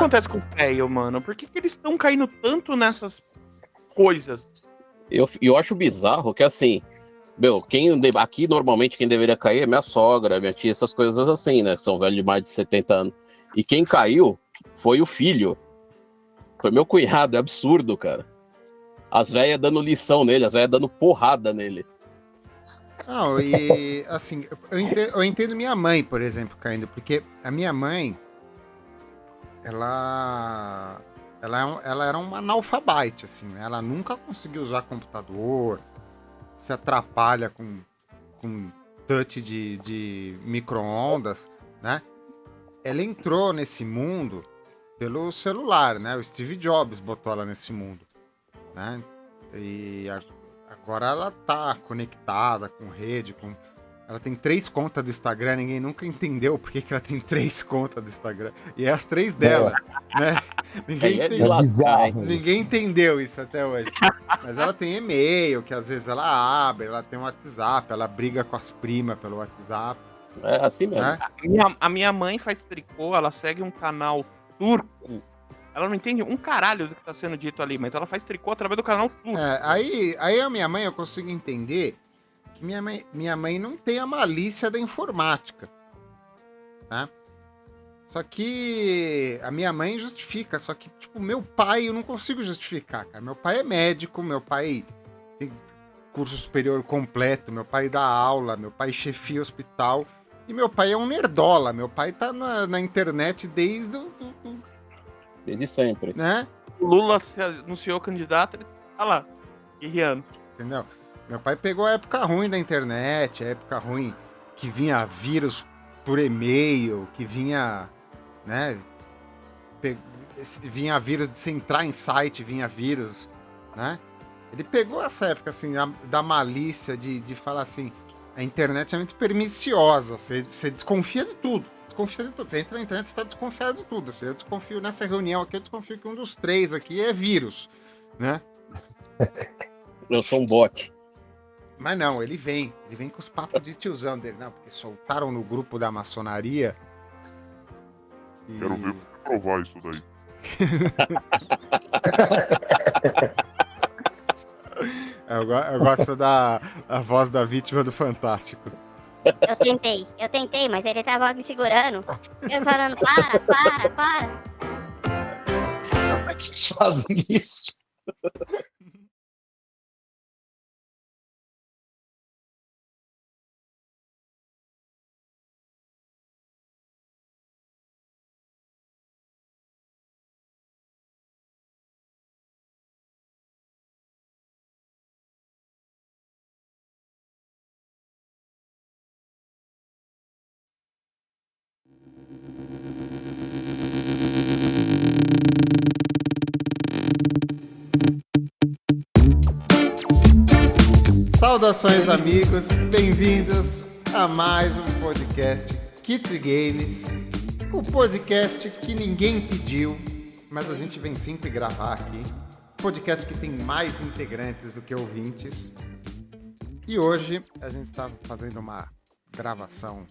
acontece com o velho, mano? Por que eles estão caindo tanto nessas coisas? Eu acho bizarro que, assim, aqui normalmente quem deveria cair é minha sogra, minha tia, essas coisas assim, né? São velhos de mais de 70 anos. E quem caiu foi o filho. Foi meu cunhado, é absurdo, cara. As velhas dando lição nele, as velhas dando porrada nele. Não, e assim, eu entendo minha mãe, por exemplo, caindo, porque a minha mãe, ela era uma analfabete, assim, né? Ela nunca conseguiu usar computador, se atrapalha com touch de micro-ondas, né? Ela entrou nesse mundo pelo celular, né? O Steve Jobs botou ela nesse mundo, né? E agora ela tá conectada com rede, ela tem 3 contas do Instagram, ninguém nunca entendeu por que ela tem 3 contas do Instagram. E é as 3 dela, né? Ninguém entendeu isso até hoje. Mas ela tem e-mail, que às vezes ela abre, ela tem um WhatsApp, ela briga com as primas pelo WhatsApp. É assim mesmo. Né? A minha mãe faz tricô, ela segue um canal turco. Ela não entende um caralho do que tá sendo dito ali, mas ela faz tricô através do canal turco. Aí a minha mãe, eu consigo entender que minha mãe não tem a malícia da informática. Tá? Só que a minha mãe justifica, só que, tipo, meu pai eu não consigo justificar, cara. Meu pai é médico, meu pai tem curso superior completo, meu pai dá aula, meu pai chefia hospital, e meu pai é um nerdola, meu pai tá na internet desde sempre. Né? O Lula se anunciou candidato, ele tá lá, guerreando. Entendeu? Meu pai pegou a época ruim da internet, a época ruim que vinha vírus por e-mail, que vinha, né? Vinha vírus de você entrar em site, vinha vírus, né? Ele pegou essa época, assim, da malícia de falar assim, a internet é muito perniciosa, você desconfia de tudo. Desconfia de tudo. Você entra na internet, você tá desconfiado de tudo. Assim, eu desconfio nessa reunião aqui, eu desconfio que um dos 3 aqui é vírus, né? Eu sou um bot. Mas não, ele vem com os papos de tiozão dele, não, porque soltaram no grupo da maçonaria. E... Quero ver provar isso daí. eu gosto da voz da vítima do Fantástico. Eu tentei, mas ele tava me segurando. Eu falando, para. Como é que vocês fazem isso? Saudações, amigos, bem-vindos a mais um podcast Kids Games, o podcast que ninguém pediu, mas a gente vem sempre gravar aqui. Podcast que tem mais integrantes do que ouvintes. E hoje a gente está fazendo uma gravação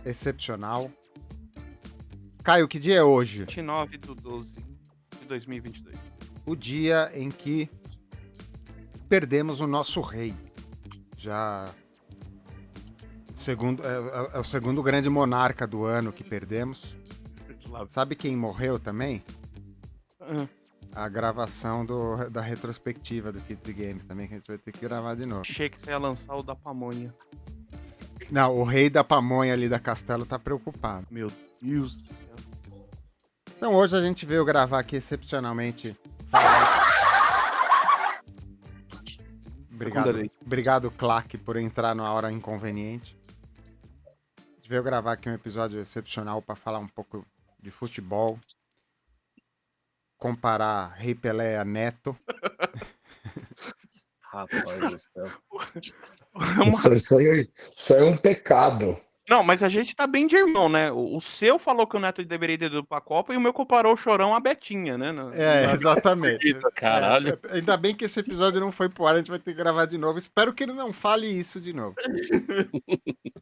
excepcional. Caio, que dia é hoje? 29/12/2022. O dia em que perdemos o nosso rei. Já é o segundo grande monarca do ano que perdemos. Sabe quem morreu também? A gravação da retrospectiva do Kids Games também, que a gente vai ter que gravar de novo. Achei que você ia lançar o da pamonha. Não, o rei da pamonha ali da Castelo tá preocupado. Meu Deus do céu. Então hoje a gente veio gravar aqui excepcionalmente. Obrigado, Clark, por entrar na hora inconveniente. A gente veio gravar aqui um episódio excepcional para falar um pouco de futebol. Comparar Rei Pelé a Neto. Rapaz do céu. Isso aí é um pecado. Não, mas a gente tá bem de irmão, né? O seu falou que o Neto deveria ir pra Copa e o meu comparou o Chorão à Betinha, né? Exatamente. Caralho. Ainda bem que esse episódio não foi pro ar, a gente vai ter que gravar de novo. Espero que ele não fale isso de novo.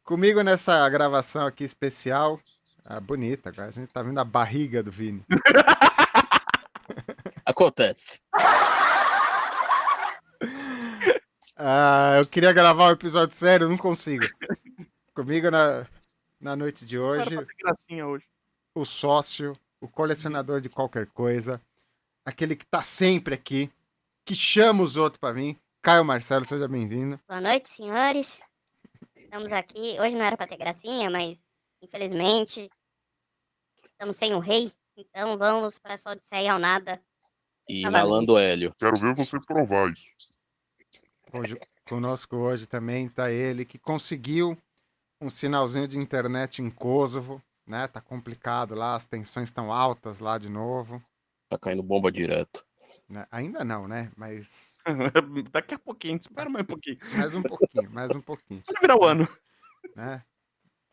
Comigo nessa gravação aqui especial, Ah, bonita. Agora a gente tá vendo a barriga do Vini. Acontece. Ah, eu queria gravar um episódio sério, não consigo. Comigo na noite de Era hoje, pra ter gracinha hoje. o sócio, o colecionador de qualquer coisa, aquele que tá sempre aqui, que chama os outros pra mim. Caio Marcelo, seja bem-vindo. Boa noite, senhores. Estamos aqui. Hoje não era pra ter gracinha, mas infelizmente estamos sem o rei. Então vamos pra essa odisseia ao nada. E Novamente. inalando hélio. Quero ver você provar isso. Hoje, conosco hoje também tá ele que conseguiu um sinalzinho de internet em Kosovo, né? Tá complicado lá, as tensões estão altas lá de novo. Tá caindo bomba direto. Né? Ainda não, né? Mas Daqui a pouquinho, espera mais um pouquinho. mais um pouquinho, mais um pouquinho. Vai virar o ano. Né?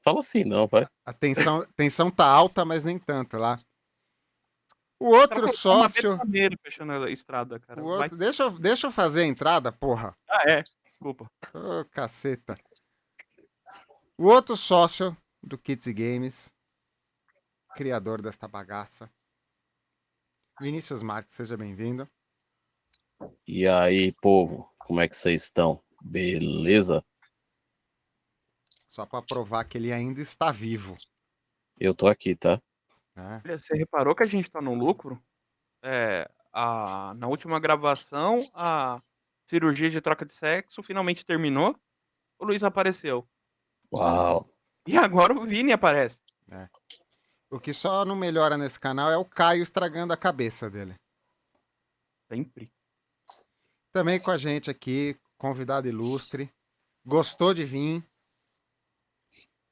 Fala assim, não, vai. A tensão tá alta, mas nem tanto lá. O outro sócio. Fechando a estrada, cara. O outro, deixa eu fazer a entrada, porra. Ah, é. Desculpa. Ô, caceta. O outro sócio do Kids e Games, criador desta bagaça, Vinícius Marques, seja bem-vindo. E aí, povo, como é que vocês estão? Beleza? Só pra provar que ele ainda está vivo. Eu tô aqui, tá? Né? Olha, você reparou que a gente tá no lucro? Na última gravação, a cirurgia de troca de sexo finalmente terminou. O Luiz apareceu. Uau. E agora o Vini aparece. O que só não melhora nesse canal é o Caio estragando a cabeça dele. Sempre. Também com a gente aqui, convidado ilustre. Gostou de vir.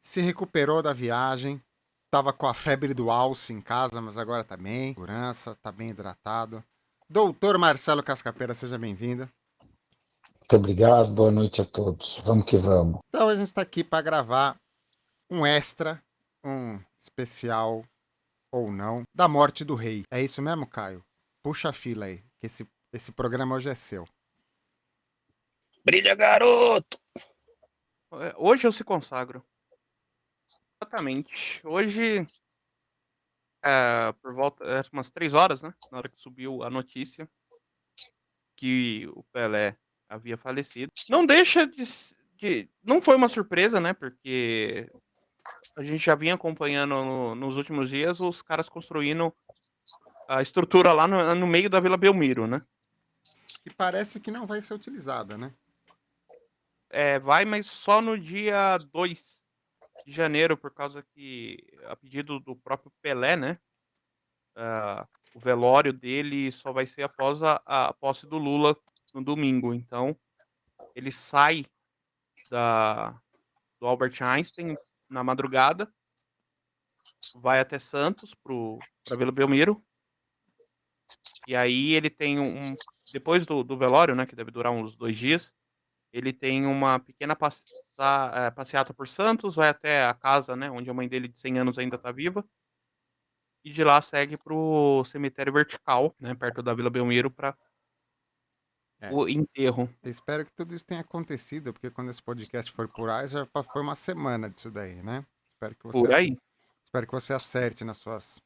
Se recuperou da viagem. Tava com a febre do alce em casa, mas agora tá bem. Segurança, tá bem hidratado. Doutor Marcelo Cascapeira, seja bem-vindo. Muito obrigado, boa noite a todos. Vamos que vamos. Então a gente tá aqui para gravar um extra, um especial ou não, da morte do rei. É isso mesmo, Caio? Puxa a fila aí, que esse programa hoje é seu. Brilha, garoto! Hoje eu se consagro. Exatamente. Hoje, por volta, umas 3 horas, né? Na hora que subiu a notícia que o Pelé havia falecido. Não deixa de não foi uma surpresa, né? Porque a gente já vinha acompanhando nos últimos dias os caras construindo a estrutura lá no meio da Vila Belmiro, né? E parece que não vai ser utilizada, né? Vai, mas só no dia 2 de janeiro, por causa que, a pedido do próprio Pelé, né? O velório dele só vai ser após a posse do Lula no domingo. Então, ele sai do Albert Einstein na madrugada, vai até Santos, para Vila Belmiro. E aí ele tem depois do velório, né, que deve durar uns 2 dias, ele tem uma pequena passeata por Santos, vai até a casa, né, onde a mãe dele de 100 anos ainda está viva, e de lá segue pro cemitério vertical, né, perto da Vila Belmiro, para o enterro. Eu espero que tudo isso tenha acontecido, porque quando esse podcast for por aí, já foi uma semana disso daí, né? Espero que você acerte nas suas...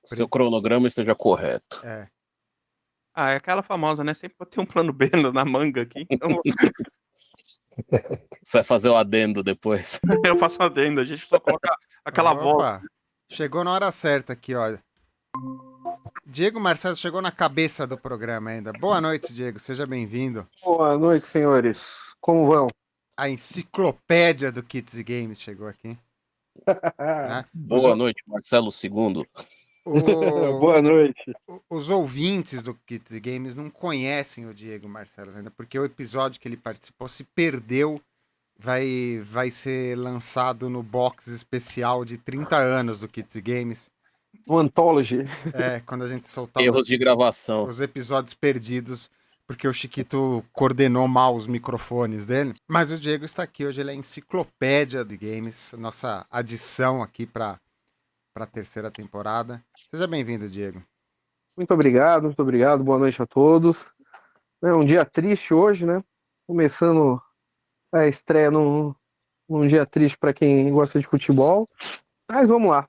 Seu cronograma esteja correto. É aquela famosa, né, sempre vou ter um plano B na manga aqui, então Você vai fazer o adendo depois. eu faço um adendo, a gente só coloca aquela volta. Chegou na hora certa aqui, ó. Diego Marcelo chegou na cabeça do programa ainda. Boa noite, Diego. Seja bem-vindo. Boa noite, senhores. Como vão? A enciclopédia do Kids e Games chegou aqui. Né? Boa noite, Marcelo II. Boa noite. Os ouvintes do Kids e Games não conhecem o Diego Marcelo ainda, porque o episódio que ele participou se perdeu. Vai ser lançado no box especial de 30 anos do Kids e Games. No Anthology. Quando a gente soltar Erros de gravação. os episódios perdidos, porque o Chiquito coordenou mal os microfones dele. Mas o Diego está aqui hoje, ele é a enciclopédia de games, nossa adição aqui para a terceira temporada. Seja bem-vindo, Diego. Muito obrigado. Boa noite a todos. É um dia triste hoje, né? Começando a estreia num dia triste para quem gosta de futebol. Mas vamos lá.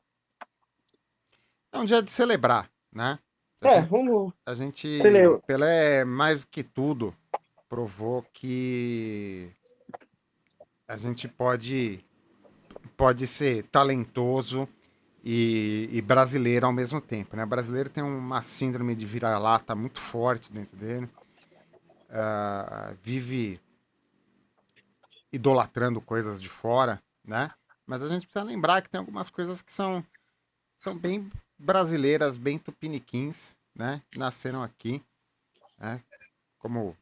É um dia de celebrar, né? A gente, Vamos. a gente Ele- Pelé, mais que tudo, provou que a gente pode ser talentoso e brasileiro ao mesmo tempo, né? O brasileiro tem uma síndrome de vira-lata muito forte dentro dele. Vive idolatrando coisas de fora, né? Mas a gente precisa lembrar que tem algumas coisas que são bem brasileiras, bem tupiniquins, né? Nasceram aqui, né? Como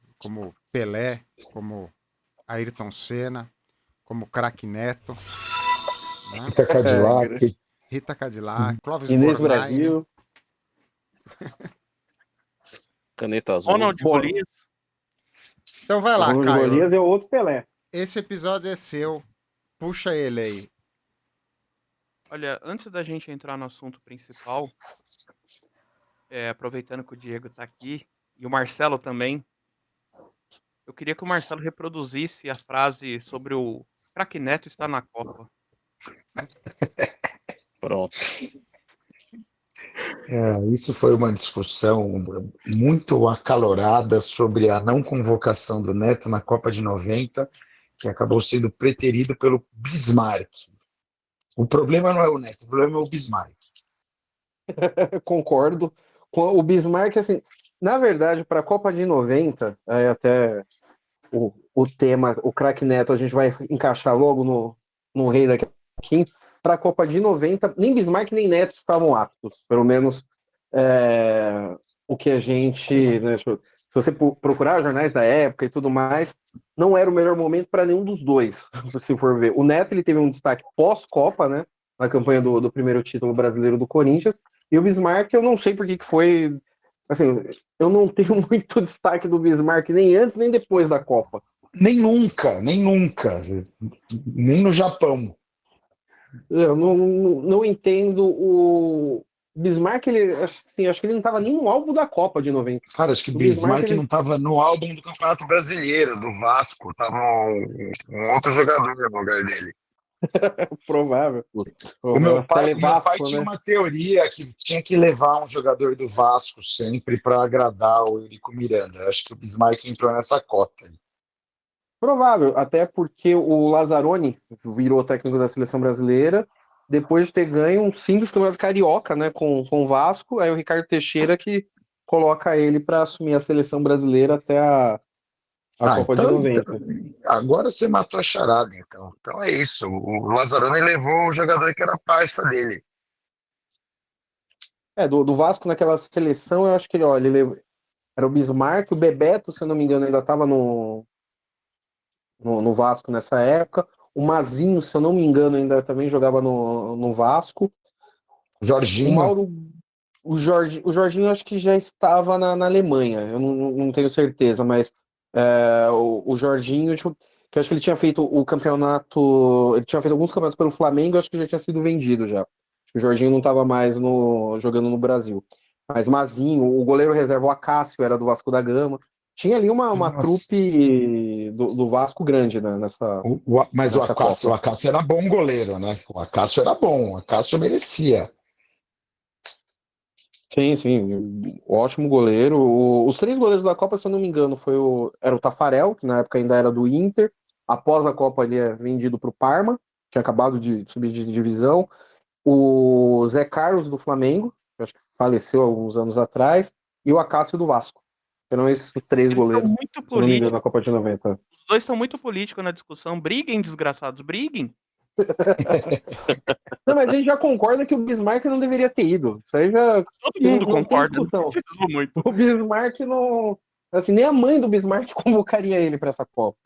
Pelé, como Ayrton Senna, como Craque Neto, né? Rita Cadillac. Rita Cadillac, Clóvis Inês Bornai. Brasil. Caneta azul. Ronald Bom, Golias. Então vai o lá, Ronald Caio. Golias é o outro Pelé. Esse episódio é seu. Puxa ele aí. Olha, antes da gente entrar no assunto principal, aproveitando que o Diego tá aqui, e o Marcelo também, eu queria que o Marcelo reproduzisse a frase sobre o craque Neto estar na Copa. Pronto. Isso foi uma discussão muito acalorada sobre a não convocação do Neto na Copa de 90, que acabou sendo preterido pelo Bismarck. O problema não é o Neto, o problema é o Bismarck. Concordo. Com o Bismarck, assim, na verdade, para a Copa de 90, até o tema, o craque Neto, a gente vai encaixar logo no Rei daqui a pouquinho. Para a Copa de 90, nem Bismarck nem Neto estavam aptos, pelo menos o que a gente, né, se você procurar jornais da época e tudo mais, não era o melhor momento para nenhum dos dois, se for ver. O Neto ele teve um destaque pós-Copa, né, na campanha do primeiro título brasileiro do Corinthians, e o Bismarck eu não sei por que foi, assim, eu não tenho muito destaque do Bismarck nem antes nem depois da Copa. Nem nunca, nem no Japão. Eu não entendo o Bismarck, ele, assim, acho que ele não estava nem no álbum da Copa de 90. Cara, acho que O Bismarck, Bismarck não estava no álbum do Campeonato Brasileiro, do Vasco. Tava um outro jogador no lugar dele. provável. O meu pai Vasco, tinha né? uma teoria que tinha que levar um jogador do Vasco sempre para agradar o Eurico Miranda. Acho que o Bismarck entrou nessa cota. Provável, até porque o Lazzaroni virou técnico da seleção brasileira depois de ter ganho um simples campeonato carioca, né, com o Vasco. Aí o Ricardo Teixeira que coloca ele para assumir a seleção brasileira até a Copa de 90. Agora você matou a charada, então. Então é isso. O Lazzaroni levou o jogador que era parça dele. Do Vasco naquela seleção, eu acho que ele levou, era o Bismarck, o Bebeto, se eu não me engano, ainda estava no Vasco nessa época. O Mazinho, se eu não me engano, ainda também jogava no Vasco. Jorginho. O Mauro, o Jorginho acho que já estava na Alemanha, eu não tenho certeza, mas o Jorginho, tipo, que eu acho que ele tinha feito o campeonato, ele tinha feito alguns campeonatos pelo Flamengo, acho que já tinha sido vendido já. Acho que o Jorginho não estava mais jogando no Brasil. Mas Mazinho, o goleiro reserva, o Acácio, era do Vasco da Gama. Tinha ali uma trupe do Vasco grande, né, Mas o nessa Copa. Acácio era bom goleiro, né? O Acácio era bom, o Acácio merecia. Sim, ótimo goleiro. Os três goleiros da Copa, se eu não me engano, era o Tafarel, que na época ainda era do Inter. Após a Copa, ele é vendido para o Parma, tinha acabado de subir de divisão. O Zé Carlos, do Flamengo, que acho que faleceu alguns anos atrás. E o Acácio, do Vasco. Eram esses três Eles são goleiros, muito se eu não me engano, políticos. na Copa de 90. Os dois são muito políticos na discussão. Briguem, desgraçados, briguem. Não, mas a gente já concorda que o Bismarck não deveria ter ido. Isso aí já Todo mundo não tem concorda. discussão. Não muito. O Bismarck não. Assim, nem a mãe do Bismarck convocaria ele para essa Copa.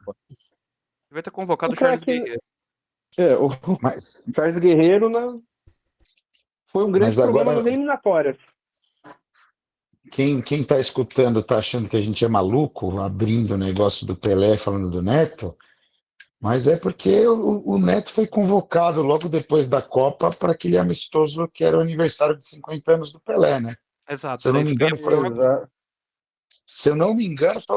Vai ter convocado O o Charles craque- Guerreiro. O Mas, Charles Guerreiro, né, foi um grande Mas problema agora- nas eliminatórias. quem tá escutando tá achando que a gente é maluco, abrindo o negócio do Pelé, falando do Neto, mas é porque o Neto foi convocado logo depois da Copa para aquele amistoso que era o aniversário de 50 anos do Pelé, né? Exato. Se eu não me engano, foi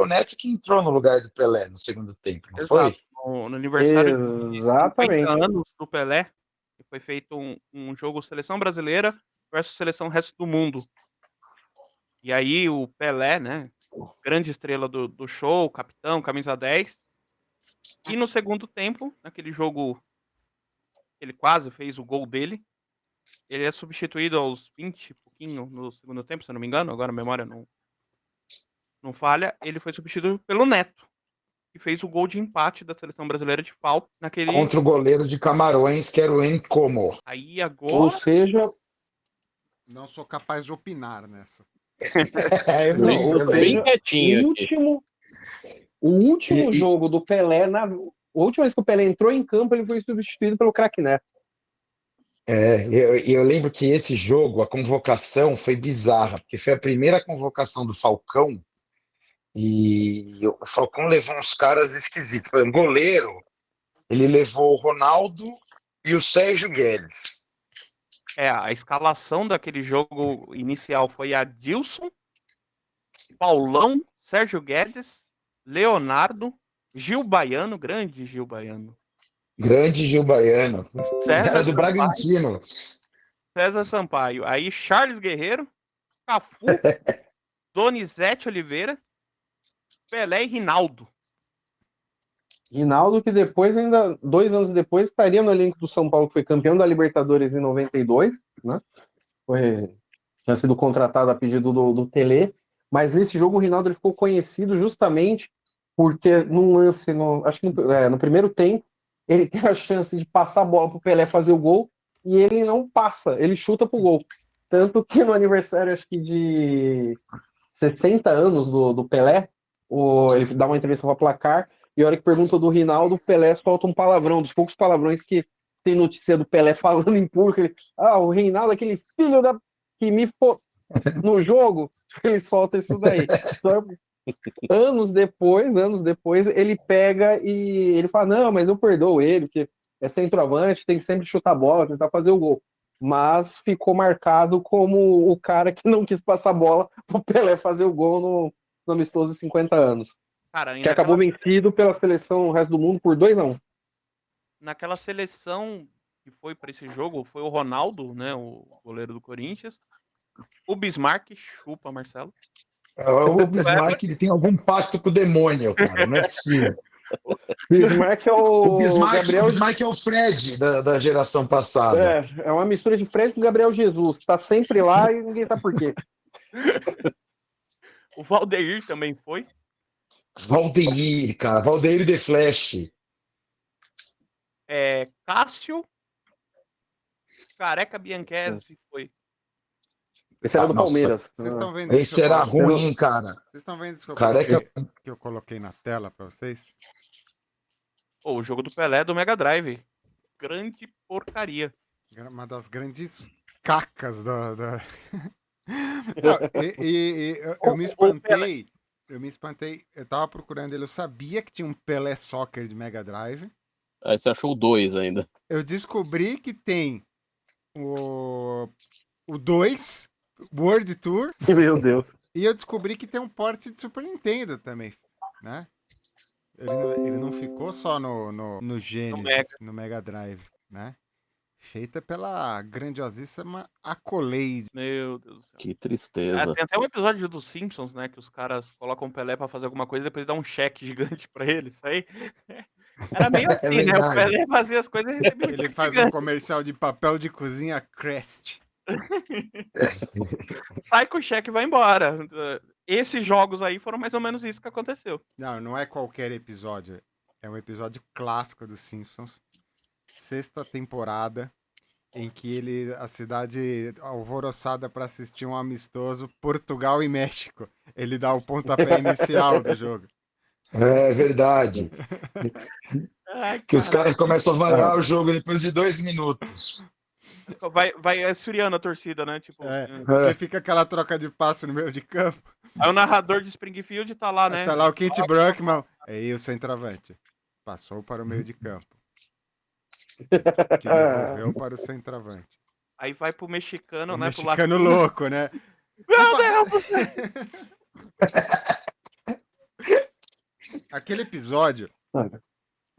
o Neto que entrou no lugar do Pelé no segundo tempo, não foi? Exato. No aniversário de 50 Exatamente. anos do Pelé, E foi feito um jogo seleção brasileira versus seleção resto do mundo. E aí o Pelé, né? Grande estrela do show, capitão, camisa 10. E no segundo tempo, naquele jogo, ele quase fez o gol dele. Ele é substituído aos 20 e pouquinho no segundo tempo, se eu não me engano. Agora a memória não falha. Ele foi substituído pelo Neto, que fez o gol de empate da seleção brasileira de falta naquele. Contra o goleiro de Camarões, que era o Encomo. Aí Ou agora. seja, Não sou capaz de opinar nessa. Eu não, lembro, ou eu Bem lembro. quietinho o aqui. último E- jogo do Pelé, a última vez que o Pelé entrou em campo, ele foi substituído pelo craque Neto. Eu lembro que esse jogo, a convocação foi bizarra, porque foi a primeira convocação do Falcão e o Falcão levou uns caras esquisitos. Foi um goleiro, ele levou o Ronaldo e o Sérgio Guedes. A escalação daquele jogo inicial foi Adilson, Paulão, Sérgio Guedes, Leonardo, Gil Baiano, grande Gil Baiano, Grande Gil Baiano, César era do Sampaio, Bragantino. César Sampaio, aí Charles Guerreiro, Cafu, Donizete Oliveira, Pelé e Rinaldo. Rinaldo, que depois, ainda 2 anos depois, estaria no elenco do São Paulo, que foi campeão da Libertadores em 92, né? Tinha sido contratado a pedido do Tele, mas nesse jogo o Rinaldo ele ficou conhecido justamente porque num lance, acho que no primeiro tempo, ele tem a chance de passar a bola para o Pelé fazer o gol e ele não passa, ele chuta pro gol. Tanto que no aniversário, acho que de 60 anos do Pelé, ele dá uma entrevista para Placar e a hora que pergunta do Rinaldo, o Pelé solta um palavrão, dos poucos palavrões que tem notícia do Pelé falando em público. O Reinaldo, aquele filho da que me no jogo, ele solta isso daí. Então, anos depois, ele pega e ele fala, não, mas eu perdoo ele, porque é centroavante, tem que sempre chutar a bola, tentar fazer o gol. Mas ficou marcado como o cara que não quis passar a bola pro Pelé fazer o gol no amistoso de 50 anos. Cara, Que acabou vencido pela seleção Resto do Mundo por 2-1. Naquela seleção que foi para esse jogo, foi o Ronaldo, né, o goleiro do Corinthians, o Bismarck, chupa Marcelo. O Bismarck ele tem algum pacto com o demônio, cara, não é possível. Bismarck é O Gabriel... Bismarck é o Fred da geração passada. É uma mistura de Fred com Gabriel Jesus. Tá sempre lá e ninguém sabe por quê. O Valdeir também foi. Valdeir, cara. Valdeir The Flash. Cássio. Careca Bianchese foi. Esse era do Nossa. Palmeiras. Vocês estão vendo Esse era eu ruim, cara. Vocês estão vendo isso Careca. que eu coloquei na tela pra vocês? O jogo do Pelé do Mega Drive. Grande porcaria. Uma das grandes cacas da... Não, eu me espantei. Eu tava procurando ele, eu sabia que tinha um Pelé Soccer de Mega Drive. Aí você achou o 2 ainda. Eu descobri que tem o 2, World Tour, Meu Deus. e eu descobri que tem um port de Super Nintendo também, né? Ele não ficou só no Genesis, no Mega Drive, né? Feita pela grandiosíssima Accolade. Meu Deus do céu. Que tristeza. Tem até um episódio dos Simpsons, né? Que os caras colocam o Pelé pra fazer alguma coisa e depois dá um cheque gigante pra ele. Isso aí. Era meio assim, né? O Pelé fazia as coisas e recebia Ele faz um comercial de papel de cozinha Crest. Sai com o cheque e vai embora. Esses jogos aí foram mais ou menos isso que aconteceu. Não é qualquer episódio. É um episódio clássico dos Simpsons. 6ª temporada, em que a cidade alvoroçada para assistir um amistoso Portugal e México. Ele dá o pontapé inicial do jogo. É verdade. Que os caras começam a varar Ah. o jogo depois de 2 minutos. Vai esfriando a torcida, né? Tipo, Porque fica aquela troca de passe no meio de campo. Aí o narrador de Springfield tá lá, né? Tá lá o Kent Brockman. Aí o centroavante. Passou para o meio de campo. Que devolveu para o centroavante. Aí vai pro mexicano, O né? mexicano louco, né? Meu Deus! Aquele episódio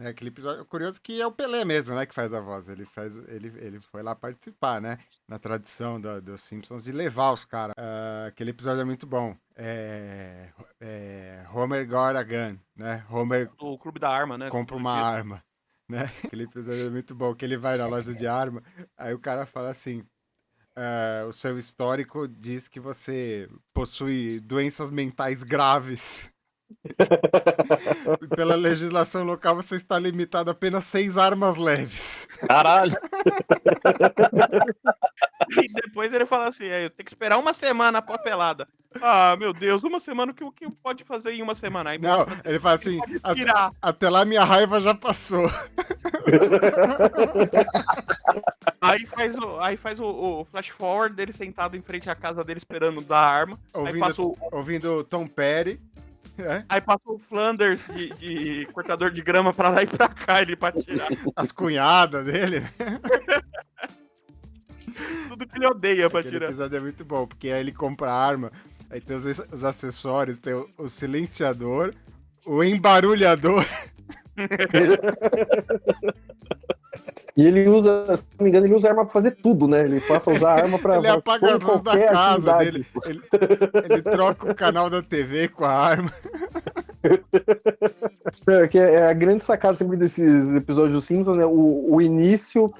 É aquele episódio curioso que é o Pelé mesmo, né, que faz a voz. Ele foi lá participar, né, na tradição dos Simpsons de levar os caras. Aquele episódio é muito bom. Homer got a gun, né? Homer Do Clube da Arma, né? compra Todo uma dia. arma, né? Aquele episódio é muito bom, que ele vai na loja de arma, aí o cara fala assim, o seu histórico diz que você possui doenças mentais graves. Pela legislação local, você está limitado a apenas 6 armas leves. Caralho. E depois ele fala assim, eu tenho que esperar uma semana pra pelada. Ah, meu Deus, uma semana, o que pode fazer em uma semana? Aí Não, mostra ele fala assim, pode tirar. até lá minha raiva já passou. Aí faz o flash forward dele sentado em frente à casa dele esperando dar a arma. Ouvindo Tom Petty. Aí passa o Flanders de cortador de grama pra lá e pra cá, ele pra tirar. As cunhadas dele, né? Tudo que ele odeia pra Aquele tirar. episódio é muito bom, porque aí ele compra a arma, aí tem os acessórios, tem o silenciador, o embarulhador. E ele usa, se não me engano, ele usa arma pra fazer tudo, né? Ele passa a usar arma pra Ele apaga as luzes da casa atividade. dele. Ele troca o canal da TV com a arma. Que é a grande sacada sempre desses episódios dos Simpsons, né? O início,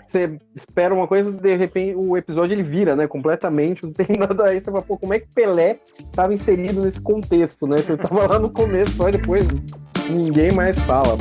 você espera uma coisa, de repente o episódio ele vira, né? Completamente, não tem nada aí. Você fala, pô, como é que Pelé estava inserido nesse contexto, né? Ele tava lá no começo, só depois ninguém mais fala.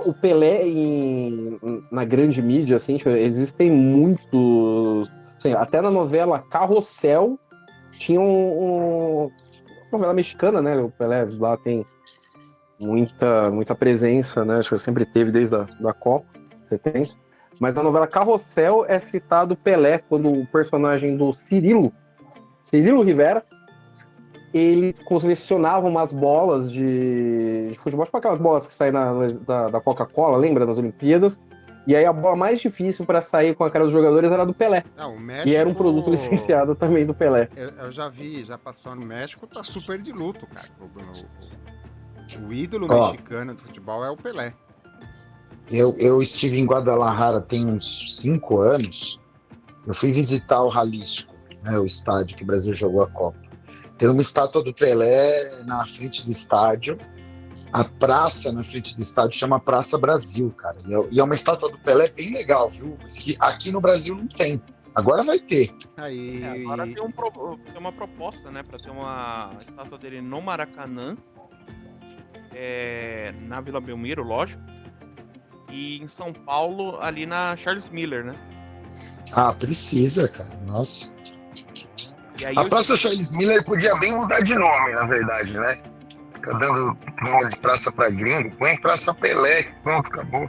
O Pelé na grande mídia, assim, tipo, existem muitos. Assim, até na novela Carrossel tinha novela mexicana, né? O Pelé lá tem muita presença, né? Acho que sempre teve desde da Copa 70. Mas na novela Carrossel é citado Pelé quando o personagem do Cirilo Rivera, ele colecionava umas bolas de futebol, tipo aquelas bolas que saem da Coca-Cola, lembra, nas Olimpíadas? E aí a bola mais difícil para sair com a cara dos jogadores era do Pelé. O México... E era um produto licenciado também do Pelé. Eu já vi, já passou no México, tá super de luto, cara. O ídolo mexicano do futebol é o Pelé. Eu estive em Guadalajara tem uns 5 anos. Eu fui visitar o Jalisco, né, o estádio que o Brasil jogou a Copa. Tem uma estátua do Pelé na frente do estádio. A praça na frente do estádio chama Praça Brasil, cara. E é uma estátua do Pelé bem legal, viu? Que aqui no Brasil não tem. Agora vai ter. Agora tem uma proposta, né? Pra ter uma estátua dele no Maracanã. Na Vila Belmiro, lógico. E em São Paulo, ali na Charles Miller, né? Ah, precisa, cara. Nossa. E aí A Praça Charles Miller podia bem mudar de nome, na verdade, né? Fica dando nome de praça pra gringo, põe Praça Pelé, pronto, acabou.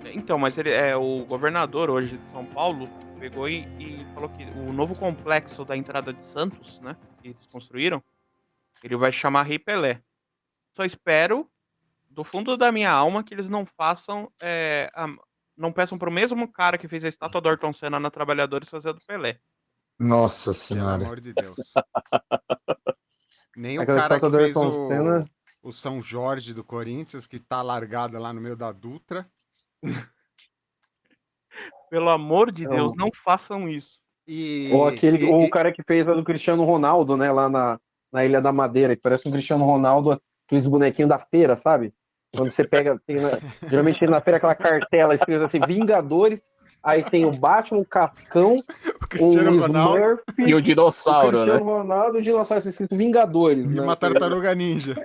Então, mas ele o governador hoje de São Paulo pegou e falou que o novo complexo da entrada de Santos, né? Que eles construíram, ele vai chamar Rei Pelé. Só espero, do fundo da minha alma, que eles não façam, não peçam pro mesmo cara que fez a estátua do Ayrton Senna na Trabalhadores fazer a do Pelé. Nossa Pelo Senhora. amor de Deus. Nem Aquela o cara que fez Senna... o São Jorge do Corinthians, que tá largado lá no meio da Dutra. Pelo amor de Deus, não façam isso. Ou o cara que fez a do Cristiano Ronaldo, né? Lá na Ilha da Madeira, que parece um Cristiano Ronaldo, aqueles bonequinhos da feira, sabe? Quando você pega, geralmente tem na feira aquela cartela escrita assim, Vingadores, aí tem o Batman, o Cascão, o Smurf e o dinossauro, o Cristiano Ronaldo, o dinossauro escrito Vingadores. E né? uma tartaruga ninja.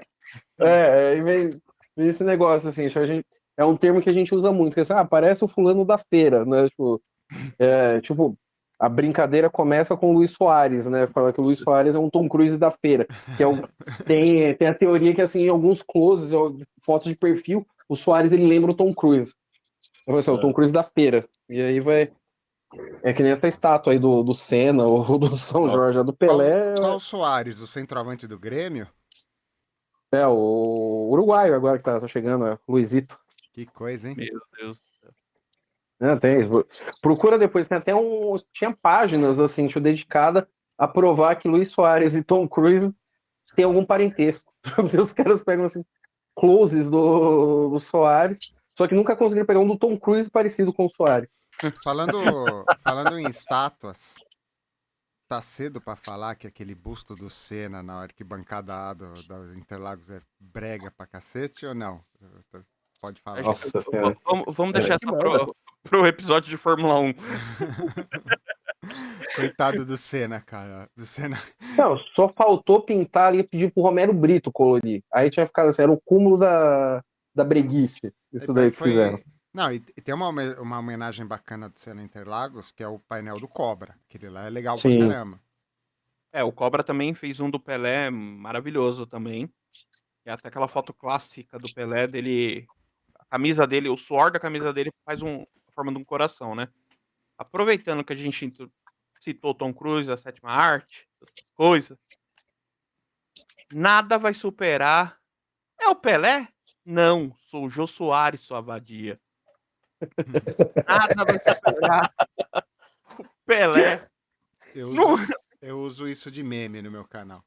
Aí vem esse negócio, assim, é um termo que a gente usa muito, que é assim, parece o fulano da feira, né? Tipo, a brincadeira começa com o Luiz Soares, né? Fala que o Luiz Soares é um Tom Cruise da feira. Que tem a teoria que, assim, em alguns closes, fotos de perfil, o Soares, ele lembra o Tom Cruise. Então, assim, o Tom Cruise da feira. E aí vai. É que nem essa estátua aí do Senna ou do São Nossa. Jorge. A do Qual, Pelé qual Soares, o centroavante do Grêmio? é o uruguaio agora que tá chegando, é o Luizito. Que coisa, hein? Meu Deus. Tem. Procura depois, tem até tinha páginas assim, tipo, dedicada a provar que Luiz Soares e Tom Cruise têm algum parentesco. Os caras pegam assim, closes do Soares, só que nunca conseguiram pegar um do Tom Cruise parecido com o Soares. Falando em estátuas, tá cedo pra falar que aquele busto do Senna na arquibancada A da Interlagos é brega pra cacete ou não? Pode falar. Nossa Senhora. Vamos deixar que essa manda. pro episódio de Fórmula 1. Coitado do Senna, cara. Do Senna. Não, só faltou pintar ali e pedir pro Romero Brito colorir. Aí tinha ficado assim, era o cúmulo da breguice. Isso daí que fizeram. Não, e tem uma homenagem bacana do Senna Interlagos, que é o painel do Cobra. Aquele lá é legal pra Sim. caramba. O Cobra também fez um do Pelé maravilhoso também. É até aquela foto clássica do Pelé dele, a camisa dele, o suor da camisa dele faz a forma de um coração, né? Aproveitando que a gente citou Tom Cruise, a sétima arte, essas coisas, nada vai superar. É o Pelé? Não, sou o Jô Soares, sua vadia. Nada vai superar o Pelé. Eu uso isso de meme no meu canal.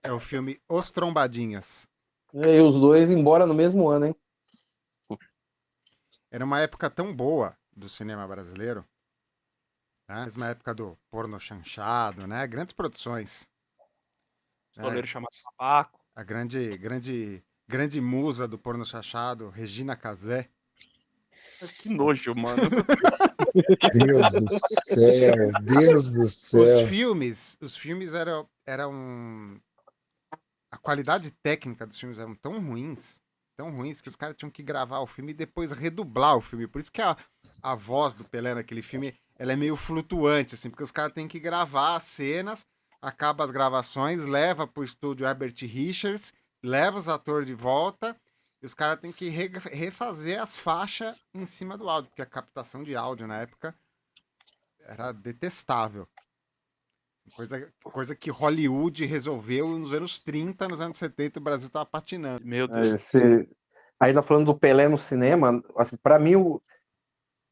É o filme Os Trombadinhas. E os dois embora no mesmo ano, hein? Era uma época tão boa do cinema brasileiro, né? Mesma época do porno chanchado, né? Grandes produções. Pistoleiro chamado Papaco. A grande musa do porno chanchado, Regina Casé. Que nojo, mano. Deus do céu, Deus do céu. Os filmes eram. A qualidade técnica dos filmes eram tão ruins que os caras tinham que gravar o filme e depois redublar o filme. Por isso que a voz do Pelé naquele filme ela é meio flutuante, assim, porque os caras têm que gravar as cenas, acaba as gravações, leva pro estúdio Herbert Richards, leva os atores de volta, e os caras têm que refazer as faixas em cima do áudio, porque a captação de áudio na época era detestável. Coisa que Hollywood resolveu nos anos 30, nos anos 70, o Brasil tava patinando. Meu Deus. Ainda falando do Pelé no cinema, assim, para mim o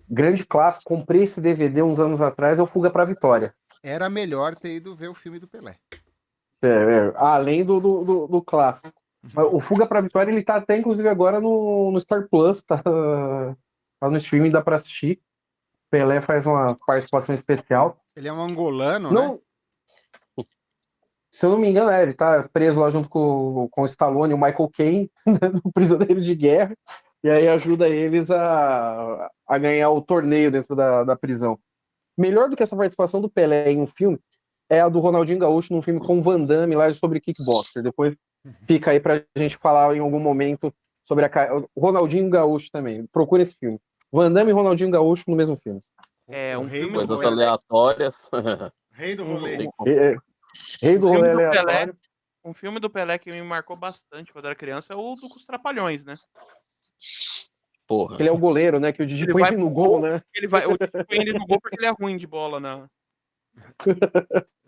grande clássico, comprei esse DVD uns anos atrás, é o Fuga pra Vitória. Era melhor ter ido ver o filme do Pelé. Além do clássico. Mas o Fuga pra Vitória, ele tá até, inclusive, agora no Star Plus, tá no streaming, dá pra assistir. Pelé faz uma participação especial. Ele é um angolano, Não, né? se eu não me engano, ele tá preso lá junto com o Stallone e o Michael Caine, no prisioneiro de guerra, e aí ajuda eles a ganhar o torneio dentro da prisão. Melhor do que essa participação do Pelé em um filme é a do Ronaldinho Gaúcho num filme com o Van Damme lá sobre kickboxer. Depois fica aí pra gente falar em algum momento sobre o Ronaldinho Gaúcho também. Procura esse filme. Van Damme e Ronaldinho Gaúcho no mesmo filme. É um filme Coisas do Pelé. aleatórias. Rei do rolê. Rei do rolê Pelé, aleatório. um filme do Pelé que me marcou bastante quando era criança é o dos Trapalhões, né? Porra. Ele é o goleiro, né? Que o Didi Ele põe vai ele no gol, né? O Didi põe ele no gol porque ele é ruim de bola, né?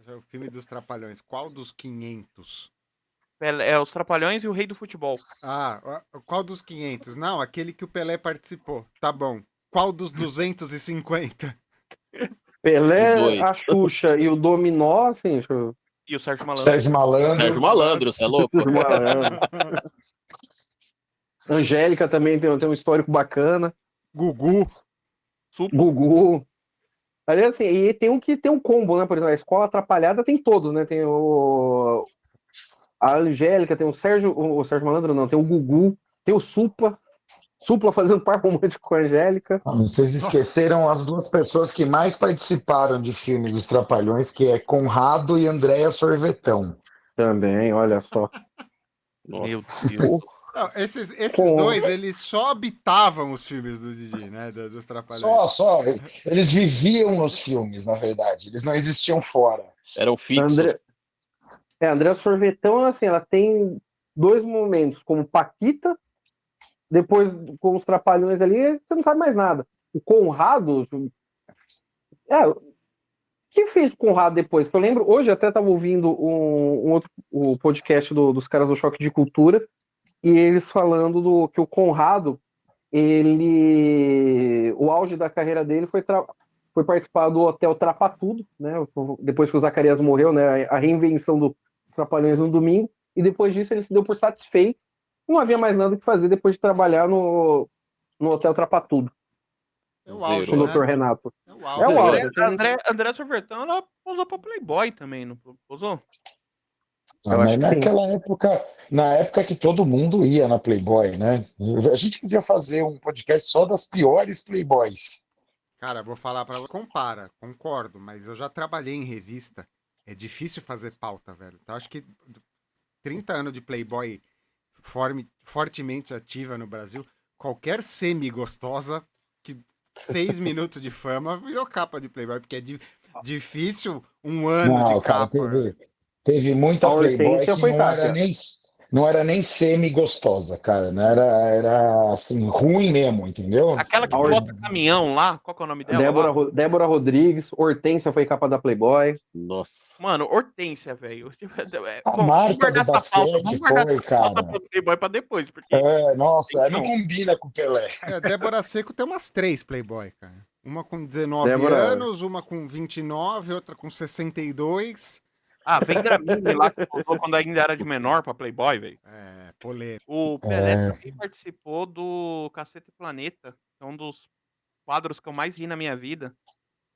O filme dos Trapalhões. Qual dos 500? Pelé, é os Trapalhões e o Rei do Futebol. Qual dos 500? Não, aquele que o Pelé participou. Tá bom. Qual dos 250? Pelé, a Xuxa e o Dominó, assim, E o Sérgio Malandro. Sérgio Malandro. Sérgio Malandro, você é louco? Angélica também tem um histórico bacana. Gugu. Gugu. Ali, assim, e tem um combo, né? Por exemplo, a Escola Atrapalhada tem todos, né? Tem a Angélica, tem o Sérgio Malandro, não, tem o Gugu, tem o Supla fazendo par romântico com a Angélica. Vocês esqueceram as duas pessoas que mais participaram de filmes dos Trapalhões, que é Conrado e Andréa Sorvetão. Também, olha só. Meu Deus. Não, esses dois, eles só habitavam os filmes do Didi, né? Dos Trapalhões. Só. Eles viviam nos filmes, na verdade. Eles não existiam fora. Eram fixos. Andréa Sorvetão, assim, ela tem dois momentos, como Paquita, depois com os Trapalhões ali, você não sabe mais nada. o Conrado. O que fez o Conrado depois? Eu lembro, hoje até estava ouvindo o podcast dos caras do Choque de Cultura, e eles falando que o Conrado, o auge da carreira dele foi participar do Hotel Trapatudo, né? Depois que o Zacarias morreu, né? A reinvenção dos Trapalhões no domingo, e depois disso ele se deu por satisfeito. Não havia mais nada que fazer depois de trabalhar no Hotel Trapatudo, É o com auge, o né? Dr. Renato. É o É o auge. auge. André Sorvetão, ela posou pra Playboy também, não posou? Eu acho Mas que sim. na época que todo mundo ia na Playboy, né? A gente podia fazer um podcast só das piores Playboys. Cara, vou falar pra você. Compara, concordo, mas eu já trabalhei em revista. É difícil fazer pauta, velho. Então acho que 30 anos de Playboy fortemente ativa no Brasil, qualquer semi-gostosa que 6 minutos de fama virou capa de Playboy, porque é difícil um ano de Não, cara, capa. teve A muita Playboy Hortência que foi capa. não era nem semi-gostosa, cara. Não era assim, ruim mesmo, entendeu? Aquela que A Hor- pilota caminhão lá, qual que é o nome dela lá? Débora Rodrigues, Hortência foi capa da Playboy. Nossa. Mano, Hortência, velho. A Bom, Marta do basquete vamos guardar foi, essa pauta cara. pra Playboy pra depois, porque Nossa, não não. combina com o Pelé. Débora Seco tem umas 3 Playboy, cara. Uma com 19 Débora. anos, uma com 29, outra com 62. Ah, Vendramini lá que posou quando ainda era de menor pra Playboy, velho. É, polêmica. O Pelé também participou do Cacete Planeta, que é um dos quadros que eu mais ri na minha vida.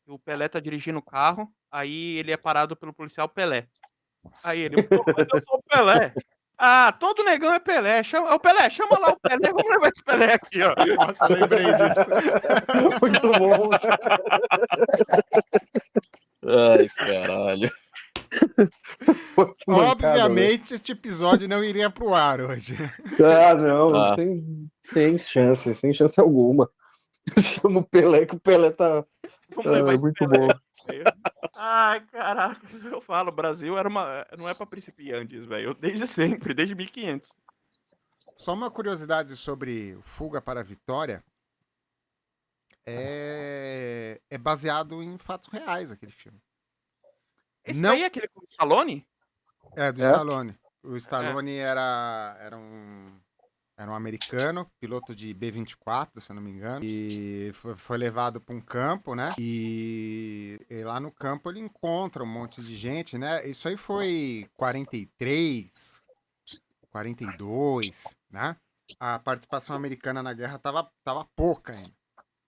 O Pelé tá dirigindo o carro, aí ele é parado pelo policial Pelé. Aí ele, pô, mas eu sou o Pelé. Ah, todo negão é Pelé. Ô Pelé, chama lá o Pelé, vamos levar esse Pelé aqui, ó. Nossa, eu lembrei disso. Muito bom. Ai, caralho. Obviamente, este episódio não iria pro ar hoje. Não, Ah. sem chance alguma. Chama o Pelé, que o Pelé tá Vamos levar esse muito Pelé. bom. Ai, caraca, eu falo, o Brasil não é pra principiantes, velho. Desde sempre, desde 1500. Só uma curiosidade sobre Fuga para a Vitória. É baseado em fatos reais aquele filme. Esse Não. daí é aquele com o Stallone? É, do É? Stallone. O Stallone era um americano, piloto de B-24, se eu não me engano, e foi levado para um campo, né? E lá no campo ele encontra um monte de gente, né? Isso aí foi 43, 42, né? A participação americana na guerra tava pouca ainda.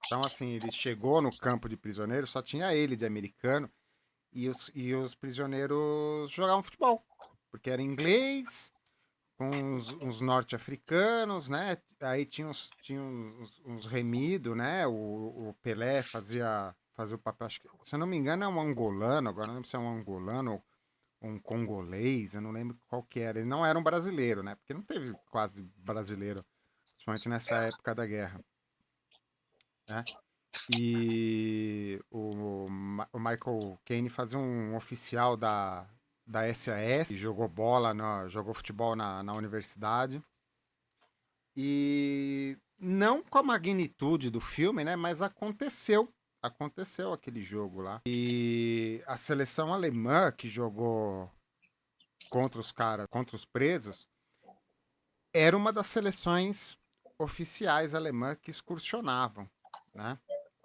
Então, assim, ele chegou no campo de prisioneiros, só tinha ele de americano, e os prisioneiros jogavam futebol, porque era inglês, com uns norte-africanos, né? Aí tinha uns remidos, né? O Pelé fazia o papel, acho que, se eu não me engano, é um angolano, agora não lembro se é um angolano ou um congolês, eu não lembro qual que era. Ele não era um brasileiro, né? Porque não teve quase brasileiro, principalmente nessa época da guerra, né? E o Michael Caine fazia um oficial da SAS, jogou bola, jogou futebol na universidade. E não com a magnitude do filme, né? Mas aconteceu aquele jogo lá. E a seleção alemã que jogou contra os presos, era uma das seleções oficiais alemãs que excursionavam, né?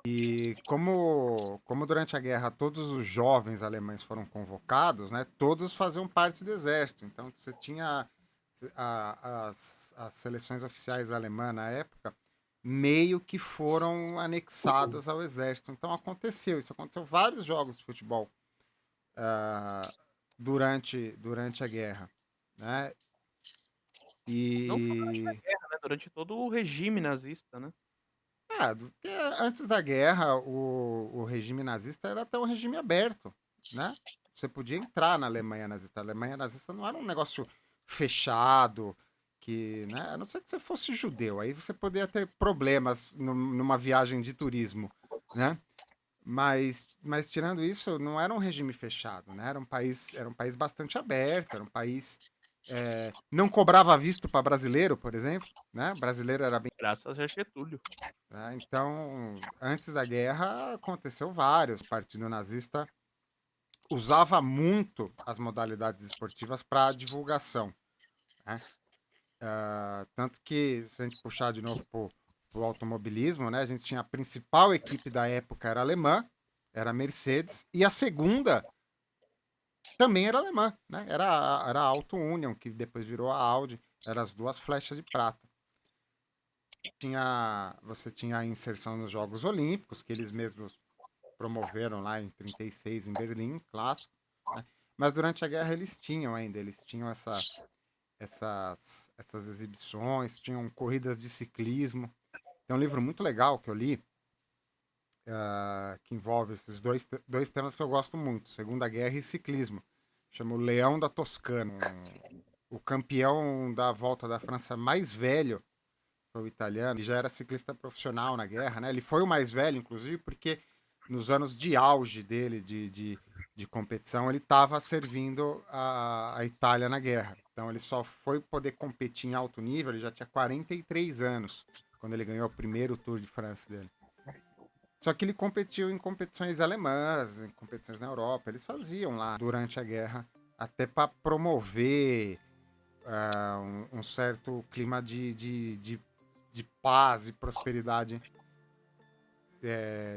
E como durante a guerra todos os jovens alemães foram convocados, né? Todos faziam parte do exército. Então você tinha as seleções oficiais alemãs na época meio que foram anexadas ao exército. Então isso aconteceu vários jogos de futebol durante a guerra, né? Não só durante a guerra, né? Durante todo o regime nazista, né? Porque antes da guerra, o regime nazista era até um regime aberto, né? Você podia entrar na Alemanha nazista. A Alemanha nazista não era um negócio fechado, que, né? A não ser que você fosse judeu, aí você poderia ter problemas numa viagem de turismo, né? Mas tirando isso, não era um regime fechado, né? Era um país bastante aberto, era um país não cobrava visto para brasileiro, por exemplo, né? Brasileiro era bem. Graças a Getúlio. Né? Então, antes da guerra, aconteceu vários. O Partido Nazista usava muito as modalidades esportivas para divulgação. Né? Tanto que, se a gente puxar de novo para o automobilismo, né? A gente tinha a principal equipe da época era alemã, era a Mercedes, e a segunda também era alemã, né? Era a Auto Union, que depois virou a Audi, eram as duas flechas de prata. Você tinha a inserção nos Jogos Olímpicos, que eles mesmos promoveram lá em 36 em Berlim, clássico. Né? Mas durante a guerra eles tinham essas exibições, tinham corridas de ciclismo. Tem um livro muito legal que eu li, que envolve esses dois temas que eu gosto muito, Segunda Guerra e ciclismo. Chama O Leão da Toscana. O campeão da Volta da França mais velho foi o italiano, e já era ciclista profissional na guerra, né? Ele foi o mais velho, inclusive, porque nos anos de auge dele de competição, ele estava servindo a Itália na guerra. Então ele só foi poder competir em alto nível, ele já tinha 43 anos, quando ele ganhou o primeiro Tour de França dele. Só que ele competiu em competições alemãs, em competições na Europa, eles faziam lá durante a guerra, até para promover um certo clima de paz e prosperidade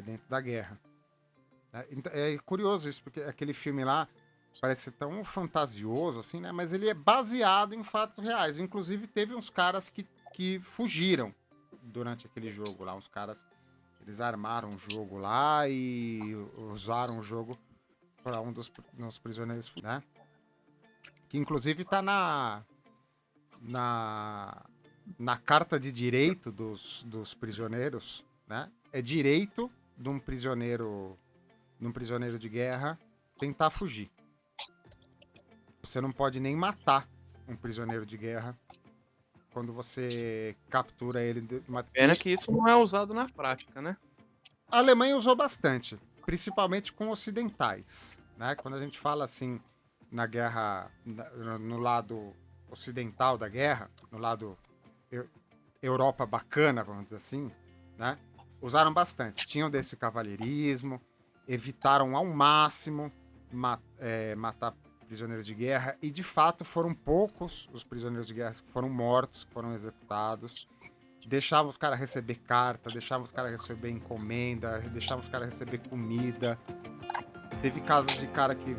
dentro da guerra. É curioso isso, porque aquele filme lá parece ser tão fantasioso, assim, né? Mas ele é baseado em fatos reais. Inclusive, teve uns caras que fugiram durante aquele jogo lá. Uns caras, eles armaram um jogo lá e usaram o jogo para um dos prisioneiros, né? Que inclusive tá na carta de direito dos prisioneiros, né? É direito de um prisioneiro de guerra tentar fugir. Você não pode nem matar um prisioneiro de guerra quando você captura ele de uma... Pena que isso não é usado na prática, né? A Alemanha usou bastante, principalmente com ocidentais, né? Quando a gente fala assim na guerra, no lado ocidental da guerra, no lado Europa bacana, vamos dizer assim, né? Usaram bastante. Tinham desse cavalheirismo, evitaram ao máximo matar prisioneiros de guerra, e de fato foram poucos os prisioneiros de guerra que foram mortos, que foram executados. Deixavam os caras receber carta, deixavam os caras receber encomenda, deixavam os caras receber comida. Teve casos de cara que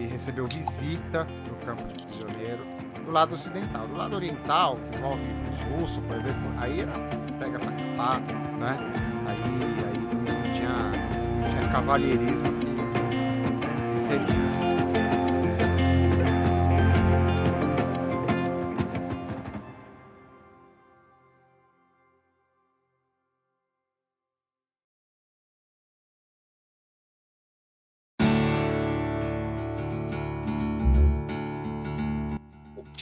recebeu visita no campo de prisioneiro. Do lado ocidental. Do lado oriental, que envolve os russos, por exemplo, aí era pega pra capar, né? Aí não tinha cavalheirismo que serviço.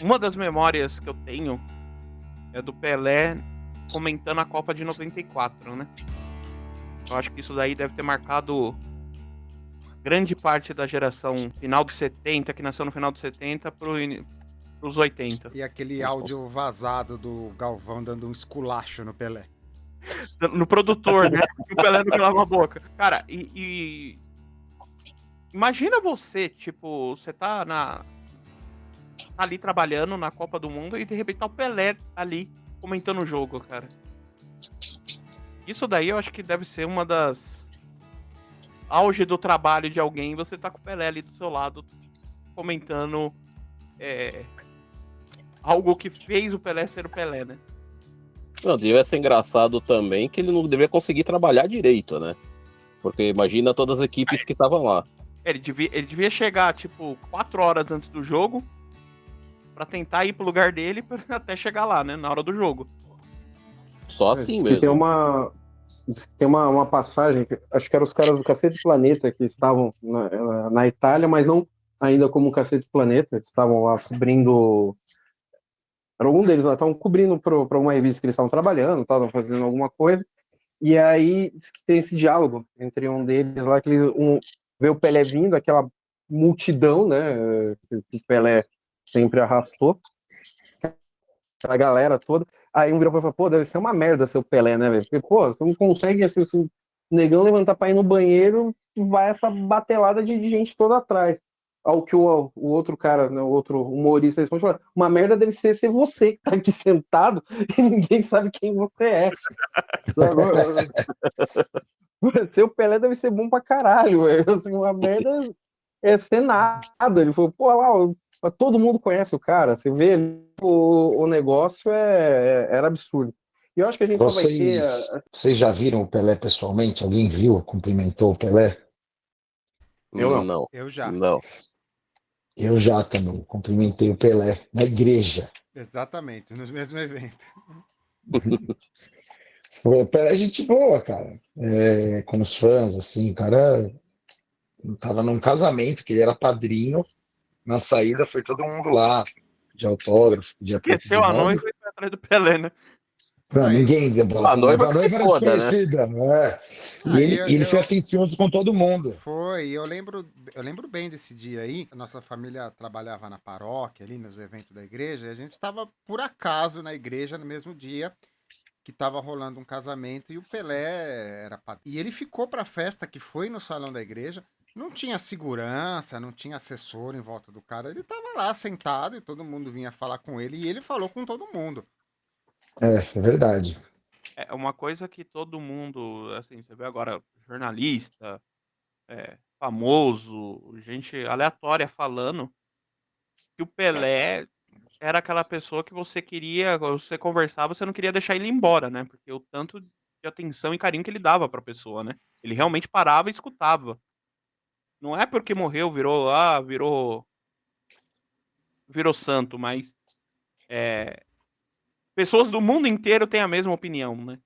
Uma das memórias que eu tenho é do Pelé comentando a Copa de 94, né? Eu acho que isso daí deve ter marcado grande parte da geração final dos 70, que nasceu no final dos 70, pros 80. E aquele áudio vazado do Galvão dando um esculacho no Pelé. No produtor, né? O Pelé não calava a boca. Cara, imagina você, tipo, você tá ali trabalhando na Copa do Mundo e de repente tá o Pelé ali comentando o jogo, cara. Isso daí eu acho que deve ser uma das auge do trabalho de alguém, você tá com o Pelé ali do seu lado comentando algo que fez o Pelé ser o Pelé, né? Não, devia ser engraçado também que ele não deveria conseguir trabalhar direito, né? Porque imagina todas as equipes que estavam lá. Ele devia chegar, tipo, 4 horas antes do jogo pra tentar ir pro lugar dele até chegar lá, né? Na hora do jogo. Só assim mesmo. Tem uma passagem, acho que eram os caras do Cacete Planeta que estavam na Itália, mas não ainda como Cacete Planeta, que estavam lá cobrindo. Era algum deles lá, estavam cobrindo para uma revista que eles estavam trabalhando, estavam fazendo alguma coisa, e aí tem esse diálogo entre um deles lá, que vê o Pelé vindo, aquela multidão, né, que o Pelé sempre arrastou a galera toda. Aí um virou pra falar, pô, deve ser uma merda ser o Pelé, né, velho? Porque, pô, você não consegue, assim, se o negão levantar pra ir no banheiro, vai essa batelada de gente toda atrás. Ao que o outro cara, né, o outro humorista responde, fala, uma merda deve ser você que tá aqui sentado e ninguém sabe quem você é. Agora, ser o Pelé deve ser bom pra caralho, velho. Assim, uma merda é ser nada. Ele falou, pô, lá, todo mundo conhece o cara. Você vê o negócio era absurdo. E eu acho que a gente só vai ter. Vocês já viram o Pelé pessoalmente? Alguém viu, cumprimentou o Pelé? Eu não. Não, Eu já. não. Eu já também cumprimentei o Pelé na igreja. Exatamente, nos mesmos eventos. O Pelé é gente boa, cara. Com os fãs, assim, o cara tava num casamento que ele era padrinho. Na saída foi todo mundo lá, de autógrafo, de aperto de Esqueceu a mão. noiva e foi atrás do Pelé, né? Não, Aí, ninguém deu bola A pra noiva noiva. A que se noiva era foda, né? desconhecida. E aí ele foi atencioso com todo mundo. foi, eu lembro bem desse dia aí. A nossa família trabalhava na paróquia, ali nos eventos da igreja, e a gente estava por acaso na igreja no mesmo dia que estava rolando um casamento e o Pelé era padrinho. E ele ficou para a festa que foi no salão da igreja. Não tinha segurança, não tinha assessor em volta do cara. Ele estava lá sentado e todo mundo vinha falar com ele e ele falou com todo mundo. É verdade. É uma coisa que todo mundo, assim, você vê agora, jornalista, famoso, gente aleatória falando que o Pelé era aquela pessoa que você queria, quando você conversava, você não queria deixar ele embora, né? Porque o tanto de atenção e carinho que ele dava pra pessoa, né? Ele realmente parava e escutava. Não é porque morreu, virou santo, mas pessoas do mundo inteiro têm a mesma opinião, né?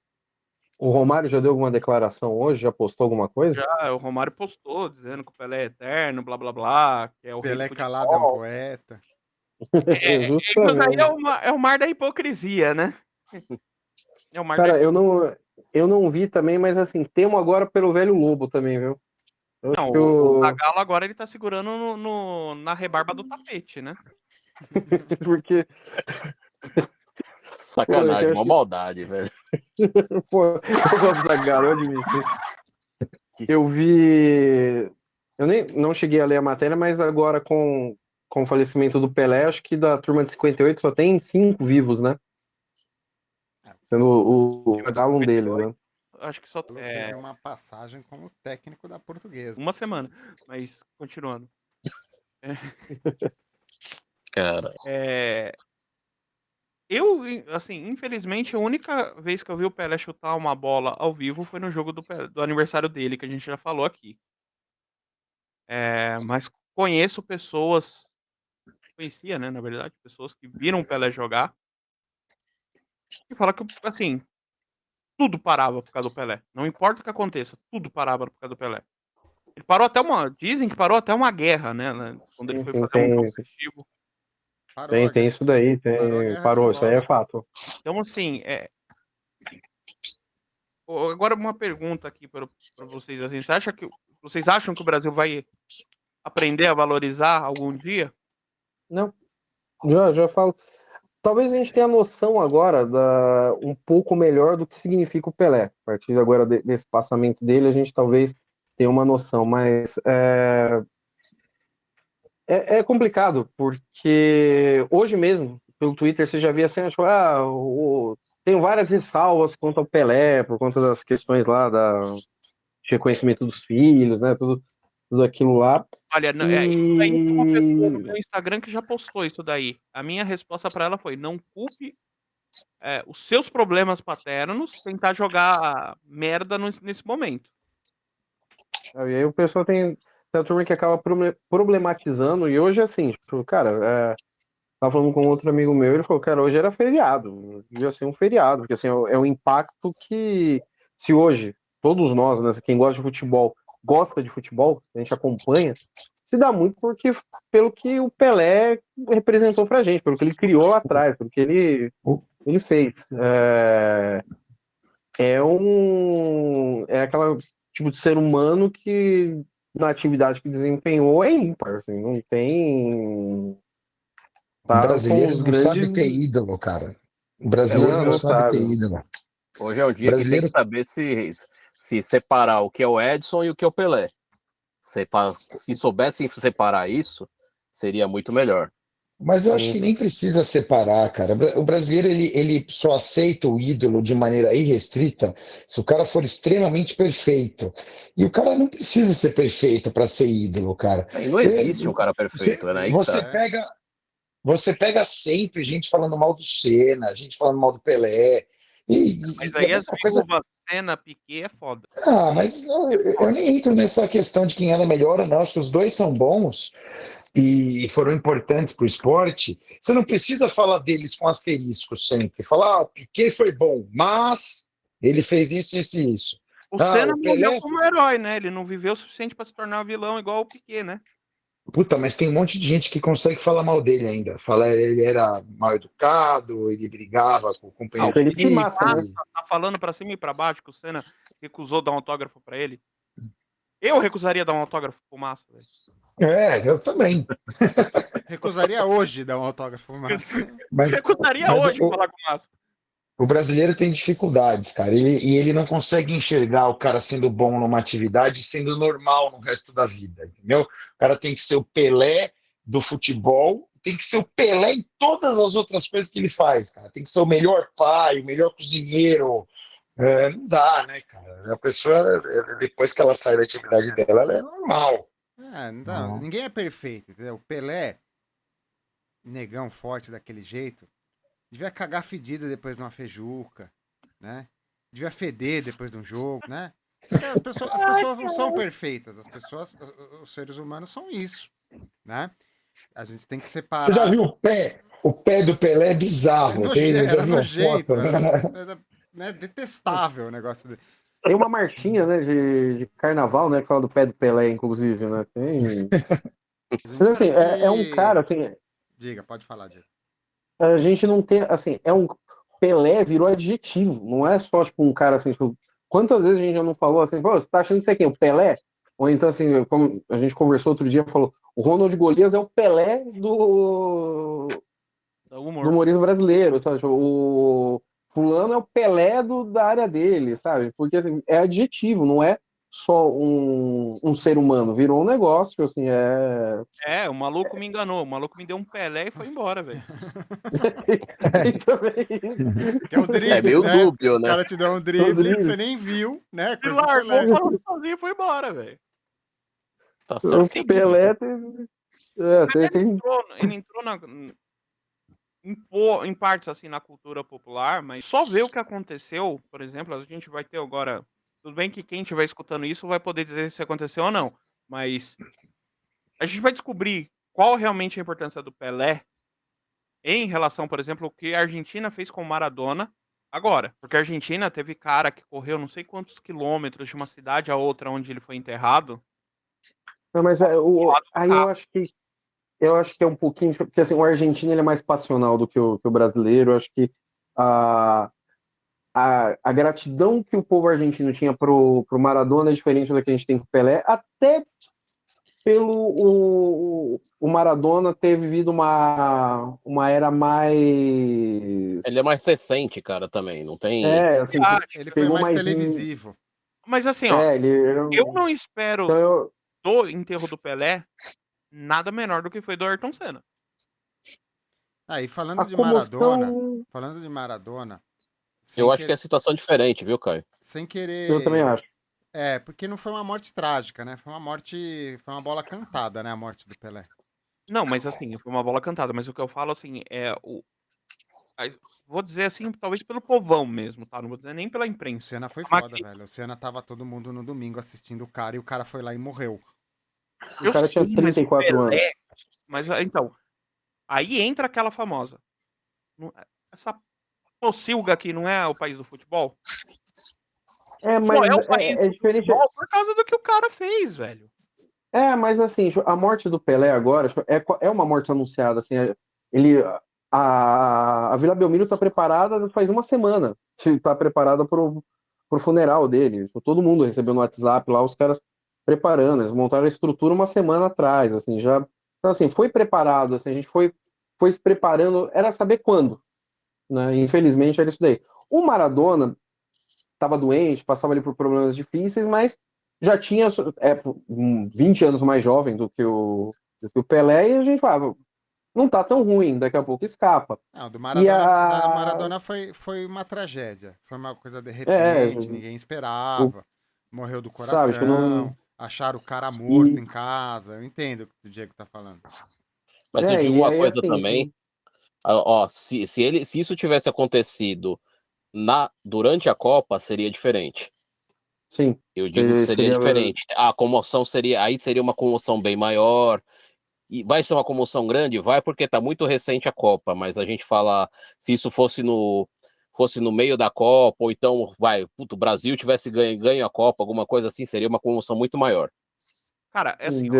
O Romário já deu alguma declaração hoje? Já postou alguma coisa? Já o Romário postou dizendo que o Pelé é eterno, blá blá blá, que é o rei do Pelé calado é um futebol. poeta. Isso daí Justamente. é o mar da hipocrisia, né? É o mar da Cara, hipocrisia. eu não vi também, mas assim, temo agora pelo velho Lobo também, viu? Eu acho Não, que o o. Zagallo agora ele tá segurando na rebarba do tapete, né? Porque, pô, é que eu Sacanagem, acho uma que. maldade, velho. Pô, eu gosto do Zagallo, eu admito. Eu vi. Eu nem não cheguei a ler a matéria, mas agora com o falecimento do Pelé, acho que da turma de 58 só tem 5 vivos, né? Sendo o Zagallo um deles, né? Acho que só Teve uma passagem como técnico da Portuguesa. uma semana, mas continuando. Cara, Eu, assim, infelizmente, a única vez que eu vi o Pelé chutar uma bola ao vivo foi no jogo do aniversário dele, que a gente já falou aqui. Mas conhecia, né, na verdade, pessoas que viram o Pelé jogar e falam que, assim, tudo parava por causa do Pelé. Não importa o que aconteça, tudo parava por causa do Pelé. Ele parou até dizem que parou até uma guerra, né, quando ele Sim, foi sim, fazer um jogo festivo. Parou a tem guerra, isso daí, parou a tem, guerra de parou, isso aí é Angola. fato. Então, assim, agora uma pergunta aqui para vocês, assim, vocês acham que o Brasil vai aprender a valorizar algum dia? Não, já falo. Talvez a gente tenha noção agora um pouco melhor do que significa o Pelé. A partir de agora desse passamento dele, a gente talvez tenha uma noção, mas é complicado, porque hoje mesmo, pelo Twitter, você já via assim, tipo, tem várias ressalvas quanto ao Pelé, por conta das questões lá de reconhecimento dos filhos, né? Tudo aquilo lá. Olha, isso daí tem uma pessoa no meu Instagram que já postou isso daí. A minha resposta para ela foi: não culpe os seus problemas paternos tentar jogar merda nesse momento. E aí o pessoal tem a turma que acaba problematizando, e hoje assim, tipo, cara, tava falando com outro amigo meu, ele falou, cara, hoje era feriado, devia ser um feriado, porque assim, é um impacto que, se hoje, todos nós, né, quem gosta de futebol, gosta de futebol, a gente acompanha, se dá muito pelo que o Pelé representou pra gente, pelo que ele criou lá atrás, pelo que ele fez. É aquela tipo de ser humano que na atividade que desempenhou é ímpar, assim, O Tá com brasileiro os não sabe ter grandes. ídolo, cara. O brasileiro não Não sabe ter sabe. ídolo. Hoje é o O dia que tem que brasileiro, saber se separar o que é o Edson e o que é o Pelé. Se soubessem separar isso, seria muito melhor. mas eu acho que Sim. nem precisa separar, cara. O brasileiro ele só aceita o ídolo de maneira irrestrita se o cara for extremamente perfeito. E o cara não precisa ser perfeito para ser ídolo, cara. E não existe um cara Você, perfeito, é aí que você tá. pega, você pega sempre gente falando mal do Senna, gente falando mal do Pelé. Mas E a aí as mesma coisa. viúvas Senna, Piquet é foda. Ah, mas eu nem entro nessa questão de quem era melhor ou não. Acho que os dois são bons e foram importantes para o esporte. Você não precisa falar deles com asterisco sempre. Falar, o Piquet foi bom, mas ele fez isso, isso e isso. O Ah, Senna o morreu Pelé. como herói, né? Ele não viveu o suficiente pra se tornar vilão igual o Piquet, né? Puta, mas tem um monte de gente que consegue falar mal dele ainda. Falar ele era mal educado, ele brigava com o Ah, o companheiro de Felipe Felipe Massa, né? equipe. Massa tá falando pra cima e pra baixo que o Senna recusou dar um autógrafo pra ele. Eu recusaria dar um autógrafo pro Massa, velho. É, eu também. Recusaria hoje dar um autógrafo pro Massa. Mas, Recusaria mas hoje falar com o Massa. o brasileiro tem dificuldades, cara. E ele não consegue enxergar o cara sendo bom numa atividade e sendo normal no resto da vida, entendeu? O cara tem que ser o Pelé do futebol, tem que ser o Pelé em todas as outras coisas que ele faz, cara. Tem que ser o melhor pai, o melhor cozinheiro. É, não dá, né, cara? A pessoa, depois que ela sai da atividade dela, ela é normal. Não, ninguém é perfeito, entendeu? O Pelé, negão forte daquele jeito, devia cagar fedida depois de uma feijuca, né? Devia feder depois de um jogo, né? Porque as pessoas não são perfeitas, os seres humanos são isso, né? A gente tem que Você já separar. viu o pé? O pé do Pelé é bizarro. Já Era viu a foto? nojento, era, né, detestável o negócio dele. Tem uma marchinha, né, de carnaval, né, que fala do pé do Pelé, inclusive, né? Tem. A Mas gente assim, tem é um que. cara, assim, Diga, pode falar, Diego. a gente não tem, assim, é um Pelé virou adjetivo, não é só tipo um cara assim, tipo, quantas vezes a gente já não falou assim, pô, você tá achando que você é quem? O Pelé? Ou então assim, como a gente conversou outro dia, falou, o Ronald Golias é o Pelé do Humor. humorismo brasileiro, sabe? Tipo, o fulano é o Pelé da área dele, sabe? Porque assim, é adjetivo, não é só um ser humano, virou um negócio, assim, é. É, o maluco me enganou. O maluco me deu um Pelé e foi embora, velho. Tem também. Que é o É drible, meio né? dúbio, O né? cara te deu um drible que você nem viu, né? Ele Coisa do largou Pelé. falando sozinho e foi embora, velho. Tá O certo. Pelé tem. Ele entrou em partes assim na cultura popular, mas só ver o que aconteceu, por exemplo, a gente vai ter agora. Tudo bem que quem estiver escutando isso vai poder dizer se aconteceu ou não, mas a gente vai descobrir qual realmente é a importância do Pelé em relação, por exemplo, ao que a Argentina fez com o Maradona agora. Porque a Argentina teve cara que correu não sei quantos quilômetros de uma cidade a outra onde ele foi enterrado. Não, mas aí eu acho que é um pouquinho, porque assim, o argentino ele é mais passional do que o brasileiro. Eu acho que a, a gratidão que o povo argentino tinha pro Maradona é diferente da que a gente tem com o Pelé, até pelo o Maradona ter vivido uma era mais. Ele é mais recente, cara, também. Não tem. Assim, Ele foi pegou mais mais. televisivo. Mas assim, ó, Ele era eu não espero então, do enterro do Pelé nada menor do que foi do Ayrton Senna. Aí, a comoção. falando de Maradona, Eu sem, acho que é querer, situação diferente, viu, Caio? sem Eu também querer. acho. Porque não foi uma morte trágica, né? Foi uma bola cantada, né? A morte do Pelé. Não, mas assim, foi uma bola cantada. Mas o que eu falo, assim, vou dizer assim, talvez pelo povão mesmo, tá? Não vou dizer nem pela O imprensa. Senna foi É uma foda, crítica. velho. O Senna tava todo mundo no domingo assistindo o cara e o cara foi lá e morreu. O Eu cara tinha sei, mas o 34 anos. Pelé. Mas então, aí entra aquela famosa. Essa pocilga aqui não é o país do futebol? Só Mas é o país é do diferente. futebol por causa do que o cara fez, velho. Mas assim, a morte do Pelé agora é uma morte anunciada. Assim, ele, a Vila Belmiro está preparada faz uma semana. Está preparada pro funeral dele. Todo mundo recebeu no WhatsApp lá, os caras preparando. Eles montaram a estrutura uma semana atrás. Assim, já. Então, assim, foi preparado. Assim, a gente foi foi se preparando, era saber quando, né? Infelizmente era isso daí. O Maradona estava doente, passava ali por problemas difíceis, mas já tinha 20 anos mais jovem do que o Pelé, e a gente falava, não tá tão ruim, daqui a pouco escapa. Não, E Da a. Maradona foi uma tragédia. Foi uma coisa de É, repente, ninguém o- esperava. Morreu do sabe, acho que não. coração, acharam o cara morto E, em casa. Eu entendo o que o Diego tá falando. Mas eu digo e uma aí, coisa assim, também, ó, se isso tivesse acontecido durante a Copa, seria diferente. sim, Eu digo que seria seria. diferente. A comoção seria uma comoção bem maior. E vai ser uma comoção grande? Vai, porque está muito recente a Copa, mas a gente fala, se isso fosse no meio da Copa, ou então, o Brasil tivesse ganho a Copa, alguma coisa assim, seria uma comoção muito maior. Cara, é assim, ó,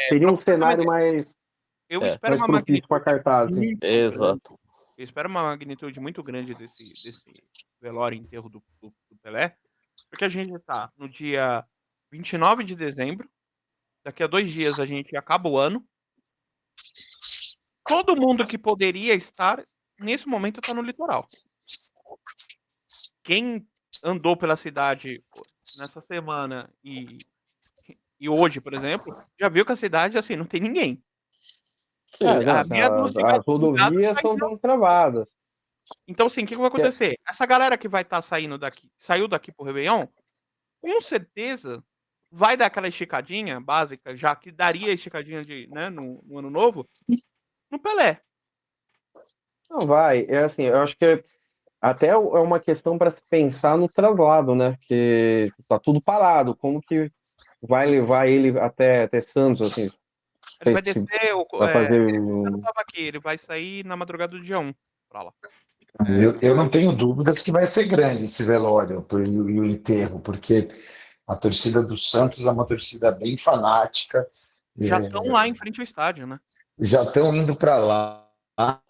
Teria pra um você ter uma cenário ideia, mais, eu É, espero mais uma propício para magnitude cartaz. muito grande. exato. Eu espero uma magnitude muito grande desse velório e enterro do Pelé, porque a gente tá no dia 29 de dezembro, daqui a 2 dias a gente acaba o ano. Todo mundo que poderia estar, nesse momento, tá no litoral. Quem andou pela cidade nessa semana e hoje, por exemplo, já viu que a cidade, assim, não tem ninguém. Sim. A Assim, meia dúzia de as gatinho pingado rodovias saiu. estão travadas. Então, assim, o que vai acontecer? Essa galera que vai estar saiu daqui pro Réveillon, com certeza vai dar aquela esticadinha básica, já que daria esticadinha né, no Ano Novo, no Pelé. Não vai. É assim, eu acho que até é uma questão para se pensar no traslado, né? Que tá tudo parado. Como que vai levar ele até Santos, assim? Ele vai Se descer, vai fazer. eu não tava aqui, ele vai sair na madrugada do dia 1 pra lá. Eu não tenho dúvidas que vai ser grande esse velório e o enterro, porque a torcida do Santos é uma torcida bem fanática, Já estão lá em frente ao estádio, né? já estão indo para lá, a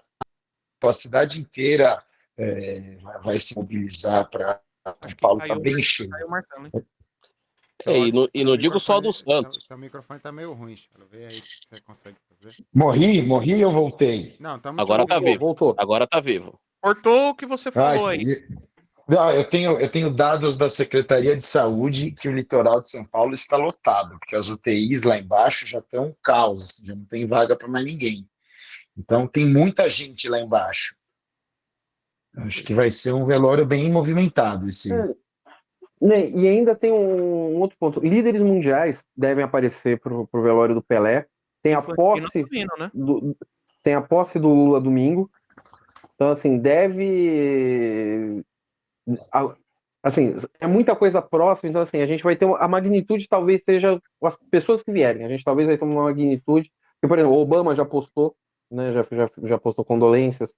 cidade inteira vai se mobilizar para São Acho que Paulo, está bem caiu cheio. o Marcelo, hein? E não digo só do Santos. Teu microfone tá meio ruim, Charles. Vê aí o que você consegue fazer. Morri ou voltei? Não, estamos te Agora tá ouvindo. vivo. Voltou. Agora tá vivo. Cortou o que você falou aí. Não, eu tenho dados da Secretaria de Saúde que o litoral de São Paulo está lotado, porque as UTIs lá embaixo já estão um caos, assim, já não tem vaga para mais ninguém. Então tem muita gente lá embaixo. Acho que vai ser um velório bem movimentado esse. Né, e ainda tem um outro ponto. Líderes mundiais devem aparecer pro velório do Pelé. Tem a Infantino posse tá vindo, né? tem a posse do Lula domingo. Então, assim, assim, é muita coisa próxima. Então, assim, a gente vai ter a magnitude, talvez seja as pessoas que vierem. A gente talvez vai ter uma magnitude. Porque, por exemplo, o Obama já postou, né? Já postou condolências.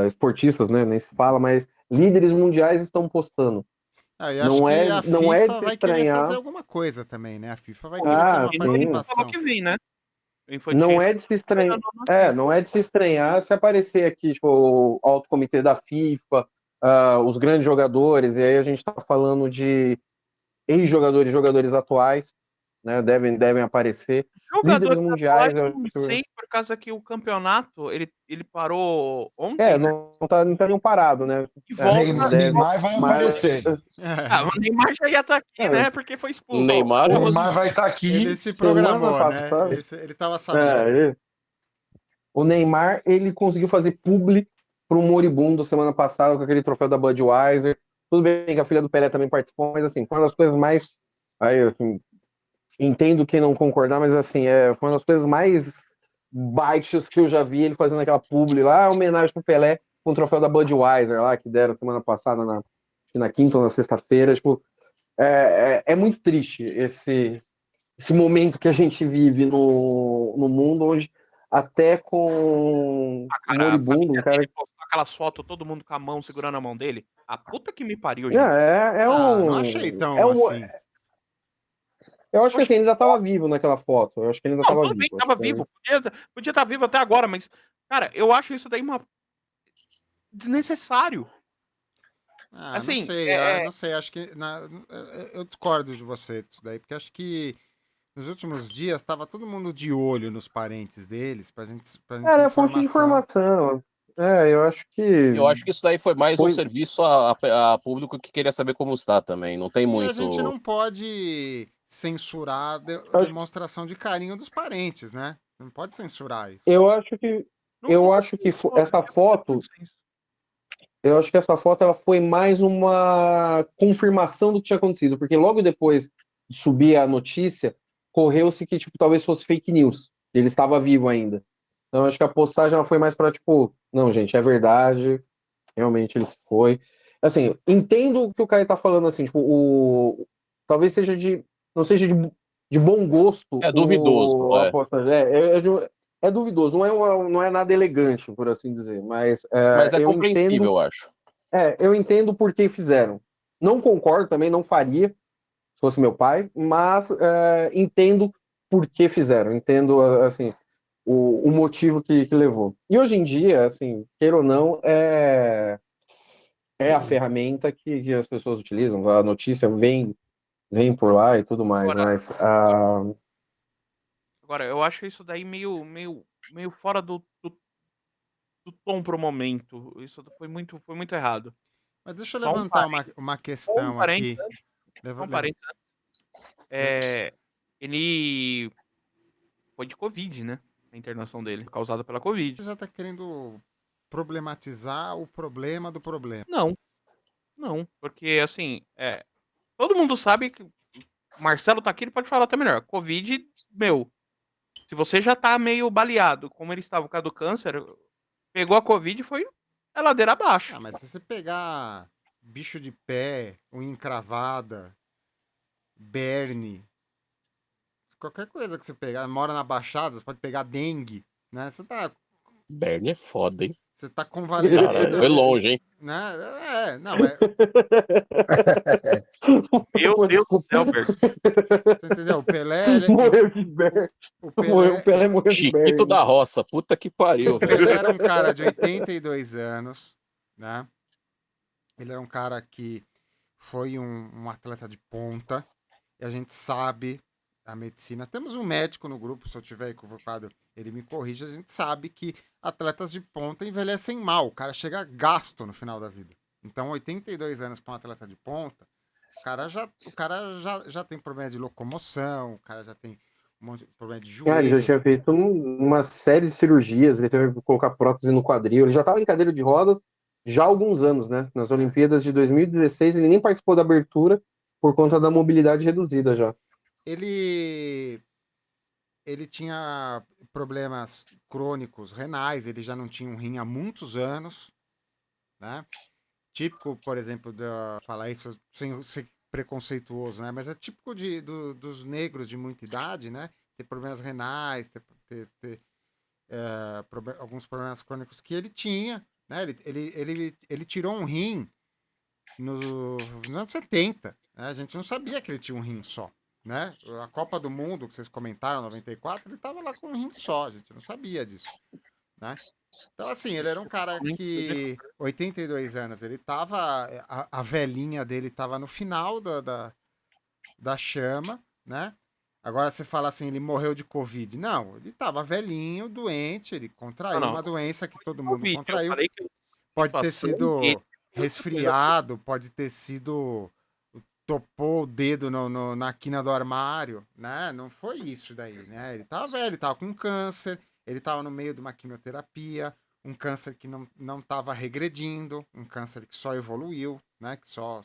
Esportistas, né? Nem se fala, mas líderes mundiais estão postando. Eu acho Não que é, a não é FIFA de se vai querer fazer estranhar. alguma coisa também, né? A FIFA vai querer ter Ah, uma Infantino, ele sim. falou participação. que vem, né? O Não Infantino é de se tá estranhar. pegando aqui. Não é de se estranhar se aparecer aqui, tipo, o alto comitê da FIFA, os grandes jogadores, e aí a gente está falando de ex-jogadores, jogadores atuais, né? Devem aparecer. Líderes Jogadores atuais, mundiais, eu eu não acho que. sei, por causa que o campeonato, ele parou ontem, né? Não tá nem parado, né? E volta, Deve. Neymar vai Mas. aparecer. Ah, o Neymar já ia estar aqui, É, né? Porque foi O expulso. Ó, o Neymar, O famoso Neymar vai estar aqui. Ele se semana programou, né? passada. Ele tava sabendo. É, o Neymar, ele conseguiu fazer publi pro moribundo semana passada com aquele troféu da Budweiser. Tudo bem que a filha do Pelé também participou, mas assim, foi uma das coisas mais. Aí, assim, entendo quem não concordar, mas assim, foi uma das coisas mais baixas que eu já vi ele fazendo aquela publi lá, homenagem pro Pelé com o troféu da Budweiser lá, que deram semana passada, na quinta ou na sexta-feira. Tipo, é muito triste esse momento que a gente vive no mundo, onde até com o cara, a moribundo, um família cara. dele postou aquelas fotos, todo mundo com a mão segurando a mão dele. A puta que me pariu, Não, gente. Não achei é tão um. assim. Eu acho que Poxa, assim, ele ainda estava vivo naquela foto. Eu acho que ele ainda não, estava tudo bem vivo. que tava vivo. Podia estar vivo até agora, mas, cara, eu acho isso daí desnecessário. Não Assim, sei, não sei, acho que eu discordo de você disso daí, porque acho que nos últimos dias, estava todo mundo de olho nos parentes deles, pra gente ter Cara, é fonte de informação. Eu acho que Eu acho que isso daí foi mais um foi. serviço a público que queria saber como está também. Não tem E a gente muito. não pode censurar a Acho- demonstração de carinho dos parentes, né? Não pode censurar isso. Eu acho que. Não, Eu não, acho que não, essa foto. Eu acho que essa foto ela foi mais uma confirmação do que tinha acontecido, porque logo depois de subir a notícia, correu-se que tipo talvez fosse fake news. Ele estava vivo ainda. Então eu acho que a postagem ela foi mais para tipo, não, gente, é verdade, realmente ele se foi. Assim, entendo o que o Caio tá falando assim, tipo, talvez seja não seja de bom gosto É duvidoso, a é. postagem. É duvidoso, não é nada elegante, por assim dizer, mas Mas é eu compreensível, entendo eu acho. eu entendo por que fizeram. Não concordo também, não faria, se fosse meu pai, mas entendo por que fizeram. Entendo, assim, o motivo que levou. E hoje em dia, assim, queira ou não, é a ferramenta que as pessoas utilizam. A notícia vem por lá e tudo mais, Agora, mas agora, eu acho isso daí meio fora do tom pro momento. Isso foi muito errado. Mas deixa eu Só um levantar parênteses, uma só um questão parênteses, aqui. só um Leva- parênteses. É, ele foi de Covid, né? A internação dele, causada pela Covid. Você já tá querendo problematizar o problema do problema. Não, não, porque assim, todo mundo sabe que o Marcelo tá aqui, ele pode falar até melhor. Covid, meu, se você já tá meio baleado, como ele estava por causa do câncer, pegou a Covid e foi a ladeira abaixo. Ah, mas se você pegar bicho de pé, unha encravada, berne, qualquer coisa que você pegar, mora na Baixada, você pode pegar dengue, né? Bernie é foda, hein? Você tá Caralho, convalescido, foi longe, hein? né? Não, mas Meu Pô, Deus do desculpa. céu, Bert. você entendeu? O Pelé, Morreu de ber... o O Pelé, Pelé morreu de Chiquito berne. da roça, puta que pariu, velho. Pelé era um cara de 82 anos, né? Ele era um cara que foi um atleta de ponta. E a gente sabe a medicina. Temos um médico no grupo, se eu tiver equivocado, ele me corrige. A gente sabe que atletas de ponta envelhecem mal. O cara chega gasto no final da vida. Então, 82 anos para um atleta de ponta, o cara já tem problema de locomoção, o cara já tem um monte de problema de Ele já joelho. tinha feito uma série de cirurgias, ele teve que colocar prótese no quadril, ele já estava em cadeira de rodas já há alguns anos, né? Nas É. Olimpíadas de 2016, ele nem participou da abertura por conta da mobilidade reduzida já. Ele ele tinha problemas crônicos renais, ele já não tinha um rim há muitos anos, né? Típico, por exemplo, falar isso sem ser preconceituoso, né? Mas é típico dos negros de muita idade, né? Ter problemas renais, ter alguns problemas crônicos que ele tinha, né? Ele tirou um rim nos anos 70, né? A gente não sabia que ele tinha um rim só, né? A Copa do Mundo, que vocês comentaram, 94, ele estava lá com um rim só, a gente não sabia disso, né? Então, assim, ele era um cara que, 82 anos, ele tava. A velhinha dele tava no final da chama, né? Agora você fala assim, ele morreu de Covid. Não, ele tava velhinho, doente, ele Não, contraiu não. uma doença que todo mundo Covid, eu contraiu. falei que a Pode ter situação dele sido outra coisa. resfriado, pode ter sido. Topou o dedo na quina do armário, né? Não foi isso daí, né? Ele tava velho, ele tava com câncer, ele tava no meio de uma quimioterapia, um câncer que não tava regredindo, um câncer que só evoluiu, né? Que só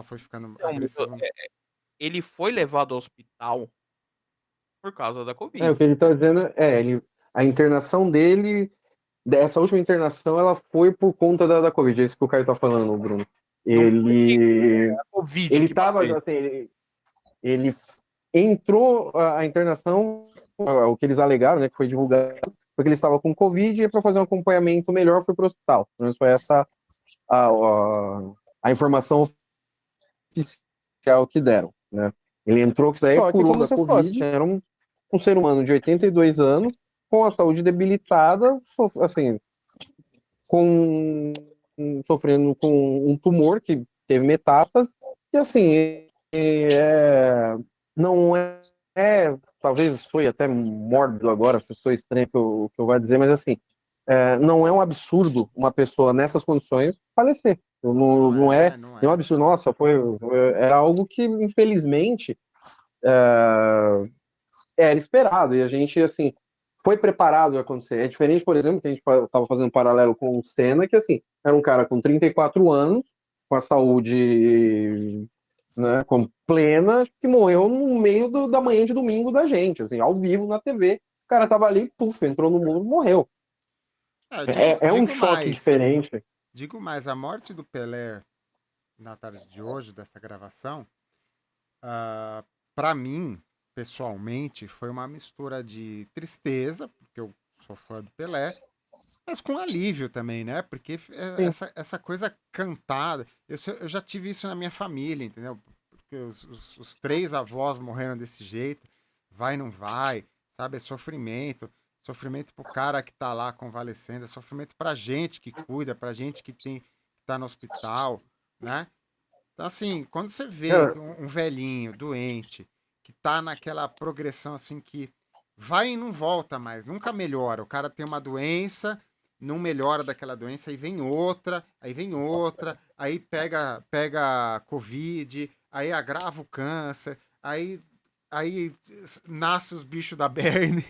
foi ficando Então, agressivo. ele foi levado ao hospital por causa da O Covid. que ele está dizendo a internação dele, dessa última internação, ela foi por conta da Covid, é isso que o Caio está falando, Bruno. Não foi Ele, a Covid ele que matou estava, ele. assim, ele entrou a internação, o que eles alegaram, né, que foi divulgado, porque ele estava com Covid e para fazer um acompanhamento melhor foi para o hospital. Pelo menos foi essa a informação oficial que deram, né? Ele entrou com isso daí, curou da Covid, era um ser humano de 82 anos, com a saúde debilitada, assim, sofrendo com um tumor que teve metástase, e assim, não é talvez foi até mórbido agora, se foi estranho que eu vou dizer, mas assim, não é um absurdo uma pessoa nessas condições falecer. Não é não nenhum é. absurdo. Nossa, era algo que, infelizmente, era esperado. E a gente, assim, foi preparado a acontecer. É diferente, por exemplo, que a gente estava fazendo um paralelo com o Senna, que, assim, era um cara com 34 anos, com a saúde, né, plena, que morreu no meio da manhã de domingo da gente, assim, ao vivo na TV. O cara tava ali, puf, entrou no mundo, morreu. É um choque diferente. Digo mais, a morte do Pelé na tarde de hoje, dessa gravação, para mim, pessoalmente, foi uma mistura de tristeza, porque eu sou fã do Pelé, mas com alívio também, né? Porque essa coisa cantada, eu já tive isso na minha família, entendeu? Porque os três avós morreram desse jeito, vai, não vai, sabe? É sofrimento. Sofrimento pro cara que tá lá convalescendo, é sofrimento pra gente que cuida, pra gente que tá no hospital, né? Então, assim, quando você vê É, um velhinho doente, que tá naquela progressão assim que vai e não volta mais, nunca melhora. O cara tem uma doença, não melhora daquela doença, aí vem outra, aí pega Covid, aí agrava o câncer, aí nasce os bichos da Berne.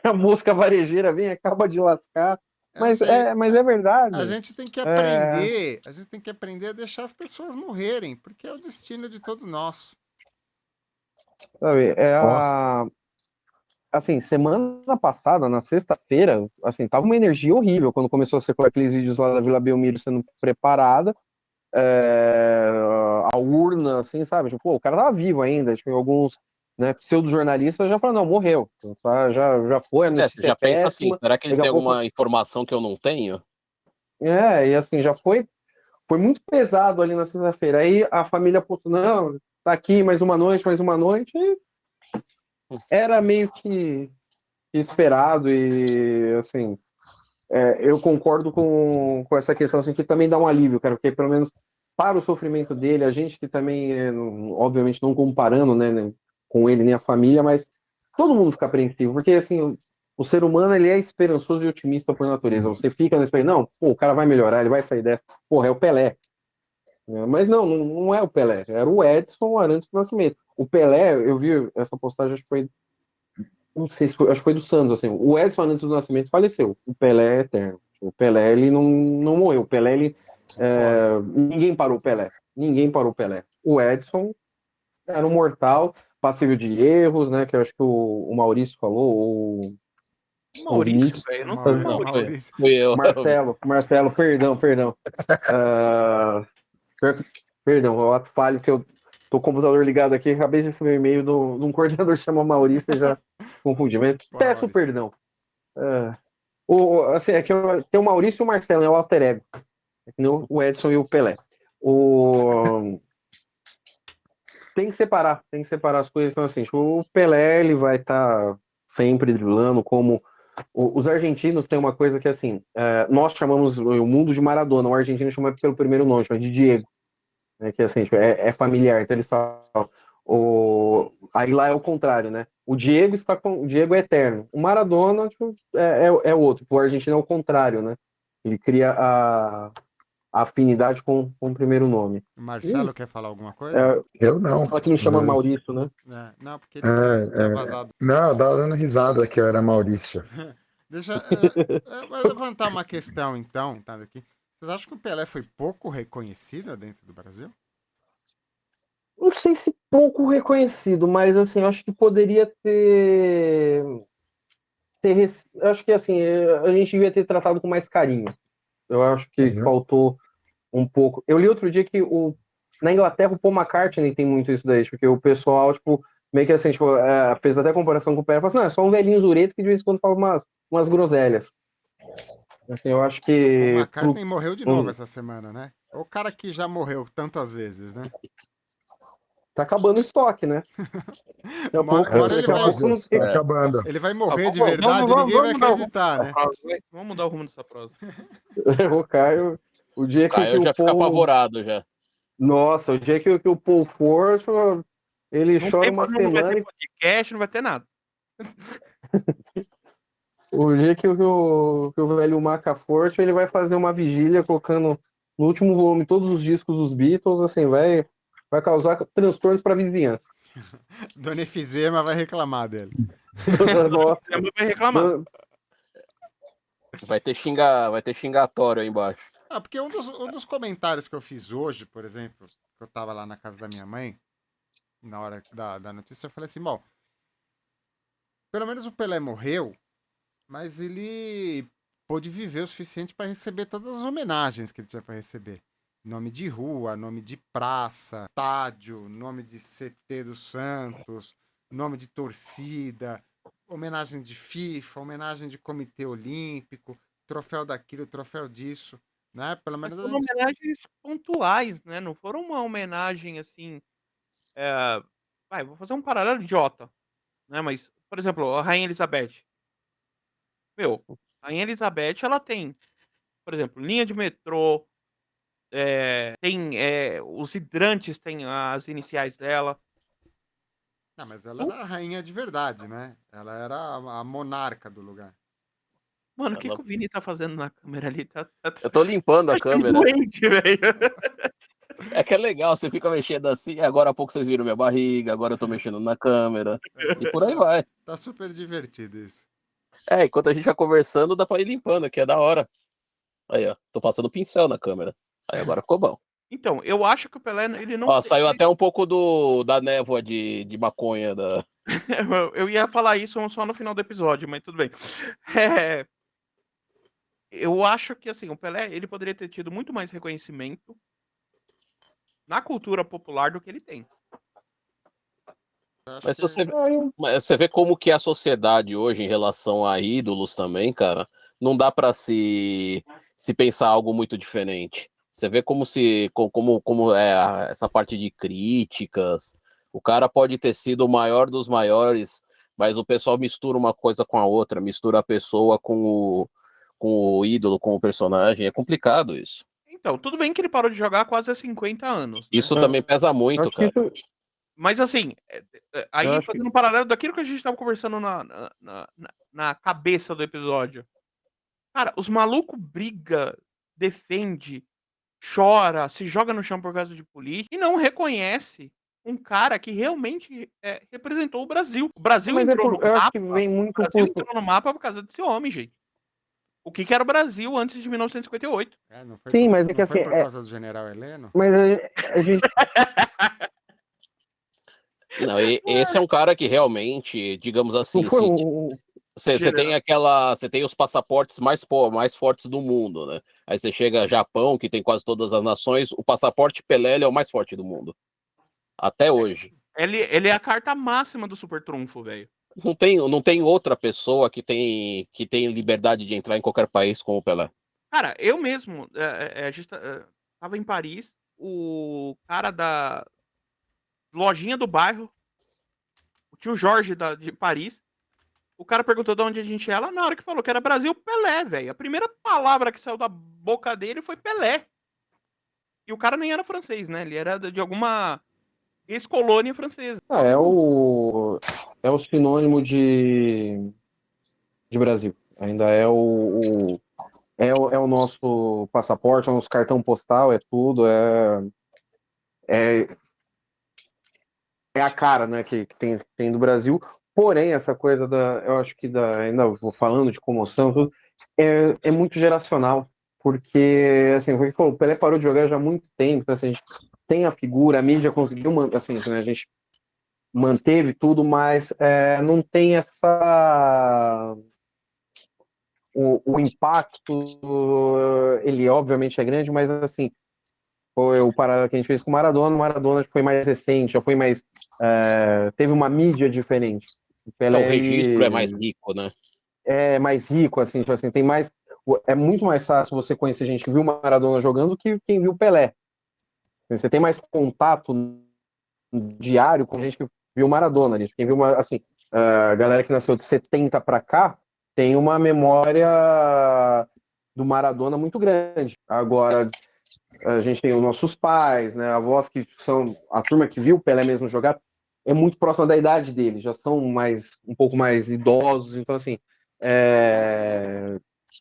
a mosca varejeira vem, acaba de lascar. É Mas assim, é a verdade. gente tem que É, aprender, a gente tem que aprender a deixar as pessoas morrerem, porque é o destino de todo nosso. sabe, Nossa, assim, semana passada, na sexta-feira, assim, tava uma energia horrível quando começou a circular aqueles vídeos lá da Vila Belmiro sendo preparada, é, a urna, assim, sabe? Tipo, pô, o cara tava vivo ainda, tipo, alguns, né, pseudo-jornalistas já falaram, não, morreu, tá? Já foi, a Você notícia é já pensa assim, péssima, será que eles daqui a têm pouco... alguma informação que eu não tenho? E assim, já foi muito pesado ali na sexta-feira. Aí a família postou, não, tá aqui mais uma noite, e era meio que esperado e, assim, eu concordo com essa questão, assim, que também dá um alívio, cara, porque pelo menos para o sofrimento dele, a gente que também, obviamente não comparando, né, com ele nem a família, mas todo mundo fica apreensivo, porque, assim, o ser humano, ele é esperançoso e otimista por natureza. Você fica na esperança, não, pô, o cara vai melhorar, ele vai sair dessa. Porra, é o Pelé. Mas não é o Pelé, era o Edson Arantes do Nascimento. O Pelé, eu vi essa postagem, acho que foi, não sei se foi, acho que foi do Santos, assim, o Edson Arantes do Nascimento faleceu, o Pelé é eterno. O Pelé, ele não morreu, o Pelé, Concordo. ninguém parou o Pelé, ninguém parou o Pelé. O Edson era um mortal, passível de erros, né, que eu acho que o Maurício falou, O ou o Maurício, Vinícius, velho, não tem Não, Maurício. Maurício. fui eu. Marcelo, perdão. Ah, perdão, o ato falho que eu tô com o computador ligado aqui, acabei de receber um e-mail de um coordenador que chama Maurício e já confundi, mas Porra, peço Maurício. perdão. Assim, é que tem o Maurício e o Marcelo, é o alter ego. É que nem o Edson e o Pelé. O... tem que separar as coisas. Então, assim, tipo, o Pelé, ele vai estar sempre driblando, como os argentinos têm uma coisa que, assim, nós chamamos o mundo de Maradona, o argentino chama pelo primeiro nome, chama de Diego. Né, que assim, tipo, é familiar, então eles falam. Aí lá é o contrário, né? O Diego é eterno. O Maradona tipo, é outro. O argentino é o contrário, né? Ele cria a afinidade com o primeiro nome. O E, Marcelo quer falar alguma coisa? eu não. só que não chama Mas, Maurício, né? Não, porque ele tinha vazado. não, eu tava dando risada que eu era Maurício. Deixa eu levantar uma questão, então, tá aqui. Vocês acham que o Pelé foi pouco reconhecido dentro do Brasil? Não sei se pouco reconhecido, mas assim, eu acho que poderia eu acho que assim, a gente devia ter tratado com mais carinho. Eu acho que Uhum. faltou um pouco. Eu li outro dia que na Inglaterra o Paul McCartney tem muito isso daí, porque o pessoal, tipo, meio que assim, tipo, fez até comparação com o Pelé, falou assim, não, é só um velhinho zureto que de vez em quando fala umas groselhas. Assim, eu acho O Paul que McCartney morreu de novo essa semana, né? O cara que já morreu tantas vezes, né? tá acabando o estoque, né? Daqui a Uma pouco, hora, uma hora Os ele daqui a vai, pouco não sósias, tem. tá acabando. ele vai morrer de Vamos, verdade e ninguém vai mudar o rumo acreditar, dessa né? prosa, né? Vamos mudar o rumo dessa prosa. O Caio, o dia que Caio o já fica Paul. apavorado já. Nossa, o dia que o Paul for, tipo, Ele Não, chora uma não vai semana ter e podcast, não vai ter nada. o dia que o velho maca forte, ele vai fazer uma vigília colocando no último volume todos os discos dos Beatles, assim, vai causar transtornos pra vizinhança. Dona Efizema vai reclamar dele. Nossa, Você vai reclamar. Vai ter xingatório aí embaixo. Ah, porque um dos comentários que eu fiz hoje, por exemplo, que eu tava lá na casa da minha mãe, na hora da notícia, eu falei assim, bom, pelo menos o Pelé morreu, mas ele pôde viver o suficiente para receber todas as homenagens que ele tinha para receber. Nome de rua, nome de praça, estádio, nome de CT do Santos, nome de torcida, homenagem de FIFA, homenagem de Comitê Olímpico, troféu daquilo, troféu disso, né? Pelo Mas menos a foram gente... homenagens pontuais, né? Não foram uma homenagem assim. Vou fazer um paralelo idiota, né? Mas, por exemplo, a Rainha Elizabeth. Meu, a Rainha Elizabeth, ela tem, por exemplo, linha de metrô, tem os hidrantes, tem as iniciais dela. Não, mas ela era a rainha de verdade, né? Ela era a monarca do lugar. Mano, o que Ela- o Vini tá fazendo na câmera ali? Tá Eu tô limpando a ficando câmera. doente, velho. É que é legal, você fica mexendo assim. Agora há pouco vocês viram minha barriga, agora eu tô mexendo na câmera. E por aí vai. Tá super divertido isso. Enquanto a gente vai conversando, dá pra ir limpando, que é da hora. Aí, ó. Tô passando pincel na câmera. Aí agora ficou bom. Então, eu acho que o Pelé, ele não... Ó, saiu até um pouco da névoa de maconha da. Eu ia falar isso só no final do episódio, mas tudo bem. É, eu acho que, assim, o Pelé, ele poderia ter tido muito mais reconhecimento na cultura popular do que ele tem. Eu acho Mas que você vê como que é a sociedade hoje em relação a ídolos também, cara. Não dá pra se pensar algo muito diferente. Você vê como é essa parte de críticas. O cara pode ter sido o maior dos maiores, mas o pessoal mistura uma coisa com a outra, mistura a pessoa com o ídolo, com o personagem. É complicado isso. Então, tudo bem que ele parou de jogar há quase 50 anos, né? Isso também pesa eu muito, acho que cara. isso, Mas, assim, eu aí acho que fazendo um paralelo daquilo que a gente tava conversando na cabeça do episódio. Cara, os malucos briga, defende, chora, se joga no chão por causa de política e não reconhece um cara que realmente representou o Brasil. O Brasil mas entrou no eu acho mapa, que vem o muito Brasil entrou no mapa por causa desse homem, gente. O que era o Brasil antes de 1958? sim, mas é que não foi assim, por causa do general Heleno? mas a gente Não, esse é um cara que realmente, digamos não assim, foi se um, você tem você tem os passaportes mais fortes do mundo, né? Aí você chega a Japão, que tem quase todas as nações, o passaporte Pelé ele é o mais forte do mundo, até hoje. Ele é a carta máxima do super trunfo, velho. Não tem outra pessoa que tem liberdade de entrar em qualquer país como o Pelé. Cara, eu mesmo, a gente tava em Paris, o cara da lojinha do bairro, o tio Jorge de Paris, o cara perguntou de onde a gente é, lá na hora que falou que era Brasil, Pelé, velho. A primeira palavra que saiu da boca dele foi Pelé. E o cara nem era francês, né? Ele era de alguma ex-colônia francesa. é o sinônimo de Brasil. Ainda é o nosso passaporte, é o nosso cartão postal, é tudo, é, é a cara, né, que tem do Brasil. Porém, essa coisa eu acho que ainda vou falando de comoção, tudo, é muito geracional, porque, assim, o Pelé parou de jogar já há muito tempo, então, assim, a gente tem a figura, a mídia conseguiu manter, assim, né, a gente manteve tudo, mas não tem o impacto, ele obviamente é grande, mas assim, foi o paralelo que a gente fez com o Maradona foi mais recente, já foi mais, teve uma mídia diferente. O O Pelé, registro é mais ele rico, né? é mais rico, assim, tipo assim, é muito mais fácil você conhecer gente que viu o Maradona jogando do que quem viu o Pelé. Você tem mais contato diário com gente que viu o Maradona, gente. Quem viu, assim, a galera que nasceu de 70 para cá tem uma memória do Maradona muito grande. Agora, a gente tem os nossos pais, né, avós que são a turma que viu o Pelé mesmo jogar, é muito próxima da idade deles, já são um pouco mais idosos, então assim,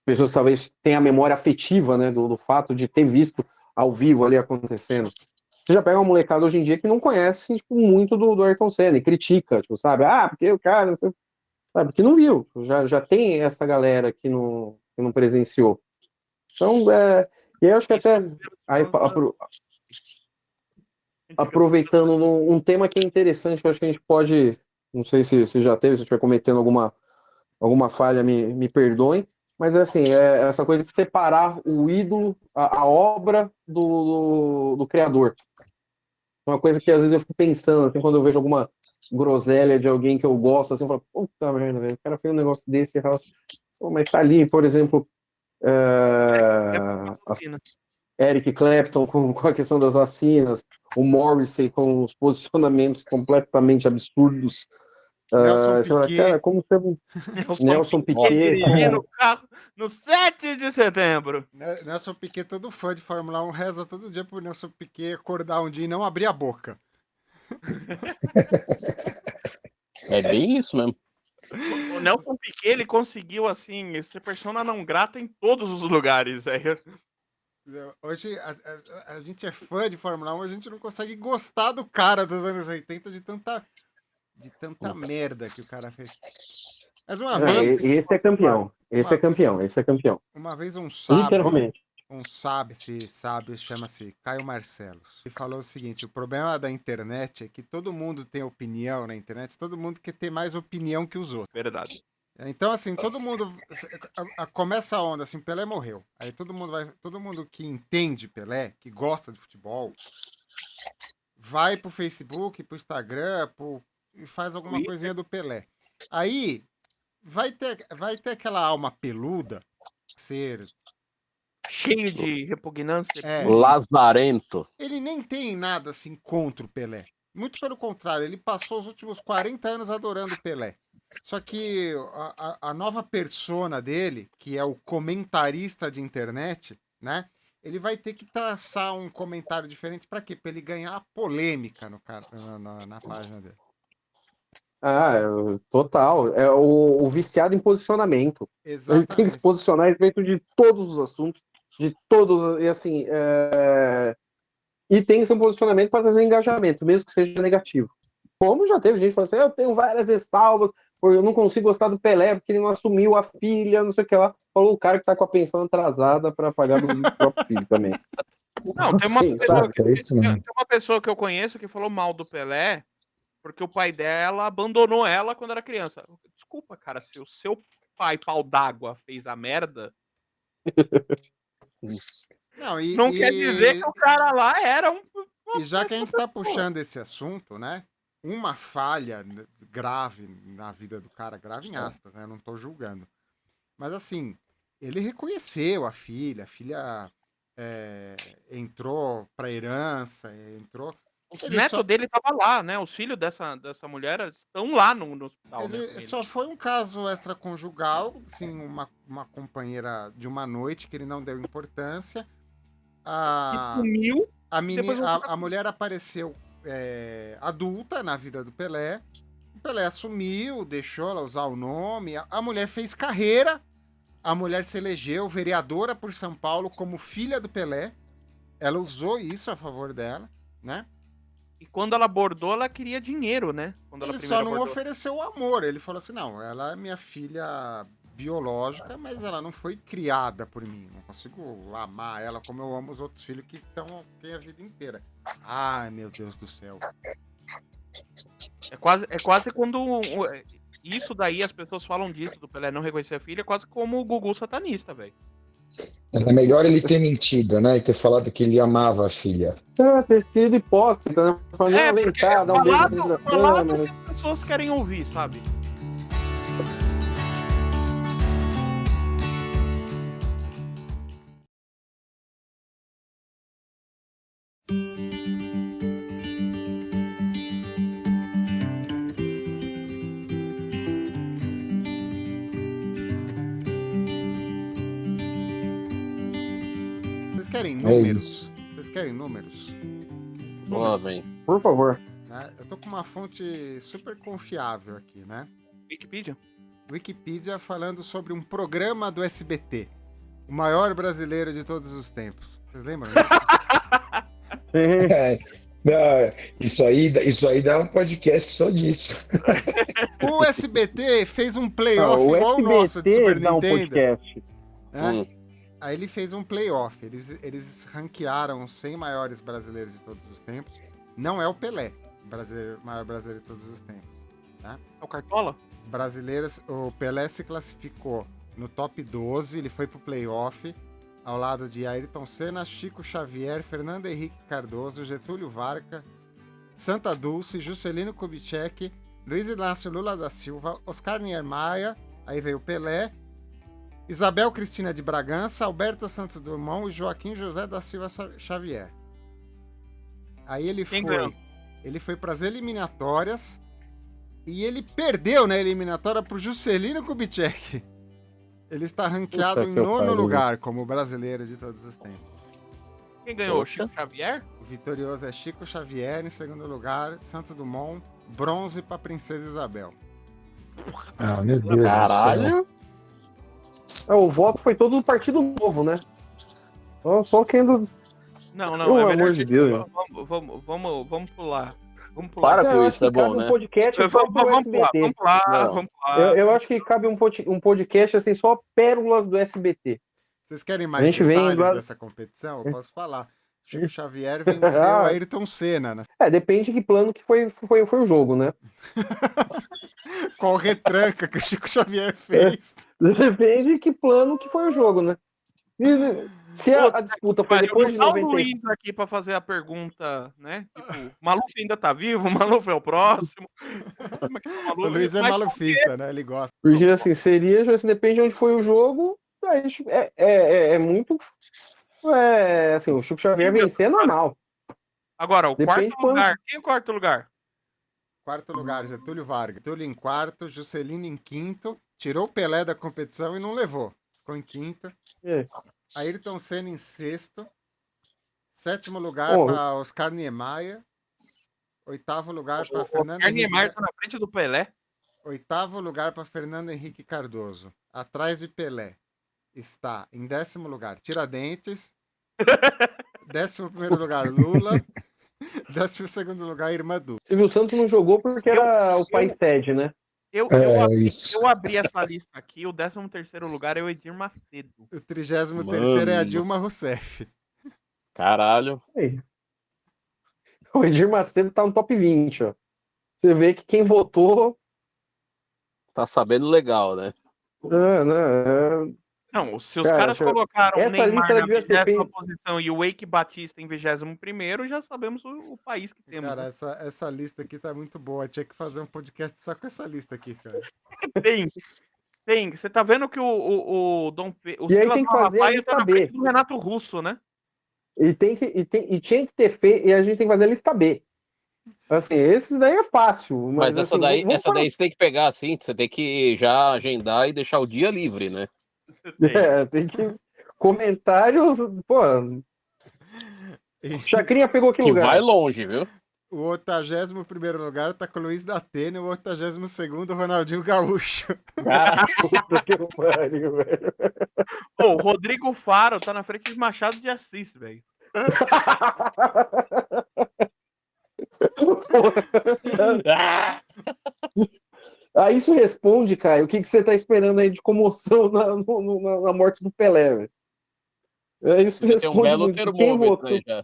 pessoas que talvez tenham a memória afetiva, né, do fato de ter visto ao vivo ali acontecendo. Você já pega uma molecada hoje em dia que não conhece, tipo, muito do Ayrton Senna e critica, tipo, sabe? Porque o cara, não sei, sabe, que não viu. Já tem essa galera que não presenciou. Então, e aí eu acho que até aí, aproveitando um tema que é interessante, que eu acho que a gente pode, não sei se já teve, se eu estiver cometendo alguma falha, me perdoem, mas assim, essa coisa de separar o ídolo, a obra do criador. Uma coisa que às vezes eu fico pensando, assim, quando eu vejo alguma groselha de alguém que eu gosto, assim, eu falo, puta merda, velho, o cara fez um negócio desse, mas tá ali, por exemplo, Eric Clapton com a questão das vacinas, o Morrissey com os posicionamentos completamente absurdos. Nelson Você fala, Piquet. cara, como você... Nelson Piquet. Dirigindo o carro no 7 de setembro. Nelson Piquet, todo fã de Fórmula 1, reza todo dia pro Nelson Piquet acordar um dia e não abrir a boca. É bem isso mesmo. O Nelson Piquet, ele conseguiu, assim, ser persona não grata em todos os lugares, velho. Hoje a gente é fã de Fórmula 1, a gente não consegue gostar do cara dos anos 80 de tanta merda que o cara fez. Mas uma vez. Esse é campeão. Esse é campeão. Uma vez um sábio. Literalmente. Esse sábio chama-se Caio Marcelos. Ele falou o seguinte: o problema da internet é que todo mundo tem opinião na internet, todo mundo quer ter mais opinião que os outros. Verdade. Então, assim, todo mundo. Começa a onda, assim, Pelé morreu. Aí todo mundo que entende Pelé, que gosta de futebol, vai pro Facebook, pro Instagram, e faz alguma coisinha do Pelé. Aí vai ter aquela alma peluda, ser cheio de repugnância. Lazarento. Ele nem tem nada assim contra o Pelé. Muito pelo contrário, ele passou os últimos 40 anos adorando o Pelé. Só que a nova persona dele, que é o comentarista de internet, né? Ele vai ter que traçar um comentário diferente para quê? Para ele ganhar polêmica na página dele. Total. É o viciado em posicionamento. Exatamente. Ele tem que se posicionar a respeito de todos os assuntos, de todos, e assim, e tem seu posicionamento para trazer engajamento, mesmo que seja negativo. Como já teve gente que falou assim, eu tenho várias ressalvas, eu não consigo gostar do Pelé porque ele não assumiu a filha, não sei o que lá. Falou o cara que tá com a pensão atrasada para pagar do próprio filho também. Não, tem uma pessoa que eu conheço que falou mal do Pelé porque o pai dela abandonou ela quando era criança. Desculpa, cara, se o seu pai, pau d'água, fez a merda... Não quer dizer que o cara lá era um... E já que a gente tá puxando esse assunto, né? Uma falha grave na vida do cara, grave em aspas, né? Eu não tô julgando. Mas assim, ele reconheceu a filha entrou pra herança, entrou... O neto dele tava lá, né? Os filhos dessa mulher estão lá no hospital. Ele só foi um caso extraconjugal, assim, uma companheira de uma noite que ele não deu importância. Que sumiu. A mulher apareceu adulta na vida do Pelé. O Pelé assumiu, deixou ela usar o nome. A mulher fez carreira. A mulher se elegeu vereadora por São Paulo como filha do Pelé. Ela usou isso a favor dela, né? E quando ela abordou, ela queria dinheiro, né? Ele só não ofereceu o amor. Ele falou assim, não, ela é minha filha biológica, mas ela não foi criada por mim. Não consigo amar ela como eu amo os outros filhos que estão aqui a vida inteira. Ai, meu Deus do céu. É quase quando... Isso daí, as pessoas falam disso, do Pelé não reconhecer a filha, é quase como o Gugu satanista, velho. É melhor ele ter mentido, né? E ter falado que ele amava a filha. Ter sido hipócrita, né? Falando, vem cá, dá um beijo na câmera. Que as pessoas querem ouvir, sabe? Vocês querem números? Vocês querem números? Boa, vem. Por favor. né? Eu tô com uma fonte super confiável aqui, né? Wikipedia? Wikipedia falando sobre um programa do SBT. O maior brasileiro de todos os tempos. Vocês lembram disso? É, não, isso aí dá um podcast só disso. O SBT fez um playoff o igual o nosso de Super SBT dá um Nintendo. podcast. Né? Aí ele fez um playoff. Eles ranquearam os 100 maiores brasileiros de todos os tempos. Não é o Pelé, maior brasileiro de todos os tempos. Tá? É o Cartola? Brasileiros, o Pelé se classificou no top 12, ele foi pro playoff, ao lado de Ayrton Senna, Chico Xavier, Fernando Henrique Cardoso, Getúlio Vargas, Santa Dulce, Juscelino Kubitschek, Luiz Inácio Lula da Silva, Oscar Niemeyer, aí veio o Pelé, Isabel Cristina de Bragança, Alberto Santos Dumont e Joaquim José da Silva Xavier. Aí ele foi para as eliminatórias e ele perdeu na eliminatória pro Juscelino Kubitschek. Ele está ranqueado em 9º lugar como brasileiro de todos os tempos. Quem ganhou? Chico Xavier? O vitorioso é Chico Xavier, em 2º lugar, Santos Dumont, bronze para Princesa Isabel. Ah, meu Deus Caralho. O voto foi todo do Partido Novo, né? Só quem do... Não, Pelo é amor melhor de Deus. Vamos pular. Vamos pular. Para com isso, é bom, cabe né? um podcast só pro SBT. Vamos pular. Eu acho que cabe um podcast assim, só pérolas do SBT. Vocês querem mais A gente vem detalhes lá- dessa competição? Eu posso falar. Chico Xavier venceu Ayrton Senna. Né? Depende de que plano que foi o jogo, né? Qual retranca que o Chico Xavier fez? Depende de que plano que foi o jogo, né? Se a disputa foi depois de o 90. Luiz aqui pra fazer a pergunta, né? Tipo, o Maluf ainda tá vivo? O Maluf é o próximo? Como é que tá O Luiz é Mas malufista, né? Ele gosta. Porque assim, assim, depende de onde foi o jogo, aí é muito. Assim, o Chico Xavier vencer é normal. Agora, o Depende quarto lugar. Quem é o quarto lugar? Quarto lugar, Getúlio Vargas. Getúlio em quarto, Juscelino em quinto. Tirou o Pelé da competição e não levou. Ficou em quinto. Ayrton Senna em sexto. 7º lugar para Oscar Niemeyer. 8º lugar para Fernando Niemeyer Henrique. tá na frente do Pelé. 8º lugar para Fernando Henrique Cardoso. Atrás de Pelé está em 10º lugar Tiradentes. 11º lugar Lula. 12º lugar Irmadu. Silvio Santos não jogou porque era o país sede, né? Eu isso. abri essa lista aqui, o 13º lugar é o Edir Macedo. O 33º é a Mano. Dilma Rousseff. Caralho. Aí. O Edir Macedo tá no top 20, ó. Você vê que quem votou. Tá sabendo legal, né? Não, se os Cara, caras colocaram essa o Neymar lista na devia ser 20ª feita- posição e o Wake Batista em 21º, já sabemos o país que temos. Cara, né? essa lista aqui tá muito boa. Tinha que fazer um podcast só com essa lista aqui, cara. Tem. Você tá vendo que o E aí Silas tem que fazer a Malafaia lista tá na B. frente do Renato Russo, né? E tinha que ter feito. E a gente tem que fazer a lista B. Assim, esses daí é fácil. Mas essa assim, daí, vamos essa daí você tem que pegar assim, você tem que já agendar e deixar o dia livre, né? tem que. Comentários. Pô. Chacrinha pegou que Que lugar? vai longe, viu? O 81º lugar tá com o Luiz da Atena e o 82º Ronaldinho Gaúcho. Puta que pariu, velho. Pô, o Rodrigo Faro tá na frente de Machado de Assis, velho. Aí isso responde, Caio, o que você tá esperando aí de comoção na morte do Pelé, velho? Isso Tem um responde belo muito. termômetro aí já.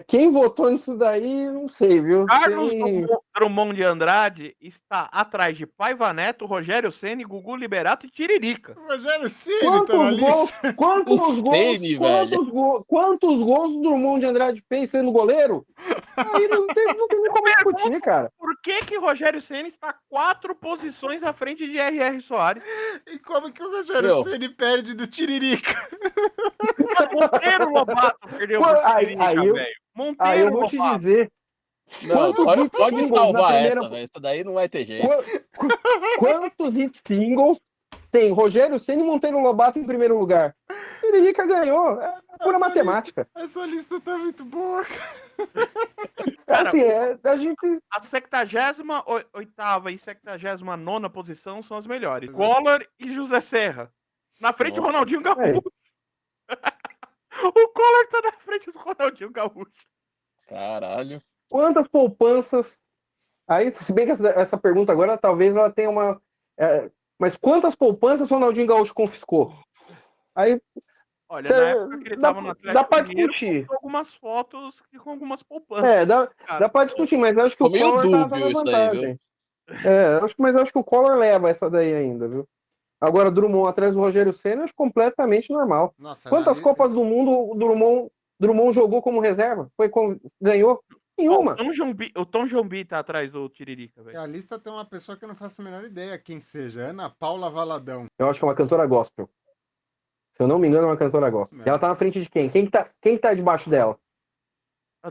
Quem votou nisso daí, não sei, viu? Carlos Tem- Drummond de Andrade está atrás de Paiva Neto, Rogério Ceni, Gugu Liberato e Tiririca. O Rogério Ceni tá na lista. Quantos gols o Drummond de Andrade fez sendo goleiro? Aí não tem nem como discutir, cara. Por que Rogério Ceni está 4 posições à frente de R.R. Soares? E como que o Rogério Meu. Ceni perde do Tiririca? Monteiro Lobato perdeu Pô, pro aí Tiririca, eu- velho. Aí Monteiro eu vou te Lobato. dizer. Não, Quantos pode, hits pode singles na salvar primeira- essa, velho. Essa daí não vai ter jeito. Quantos hits singles tem Rogério Ceni e Monteiro Lobato em primeiro lugar? Tiririca ganhou. É pura matemática. Essa lista tá muito boa, cara. Cara, Assim, a gente. A 78ª e 79ª posição são as melhores. Collor e José Serra. Na frente do Nossa. Ronaldinho Gaúcho. O Collor tá na frente do Ronaldinho Gaúcho. Caralho. Quantas poupanças. Aí, se bem que essa pergunta agora, talvez ela tenha uma. Mas quantas poupanças o Ronaldinho Gaúcho confiscou? Aí. Olha, Cê- na época que ele tava no dá Atlético pra Mineiro, discutir. postou algumas fotos com algumas poupanças. Dá Cara, pra discutir, mas eu acho que Ficou o meio Collor tá dúbio na isso aí, viu? vantagem. Mas eu acho que o Collor leva essa daí ainda, viu? Agora, Drummond atrás do Rogério Ceni, eu acho completamente normal. Nossa, Quantas Copas do Mundo o Drummond jogou como reserva? Ganhou? ó, Nenhuma. o Tom Jombi tá atrás do Tiririca, velho. A lista tem uma pessoa que eu não faço a menor ideia quem seja. Ana Paula Valadão. Eu acho que é uma cantora gospel. Se eu não me engano, é uma cantora gospel. Não. E ela tá na frente de quem? Quem que tá debaixo dela?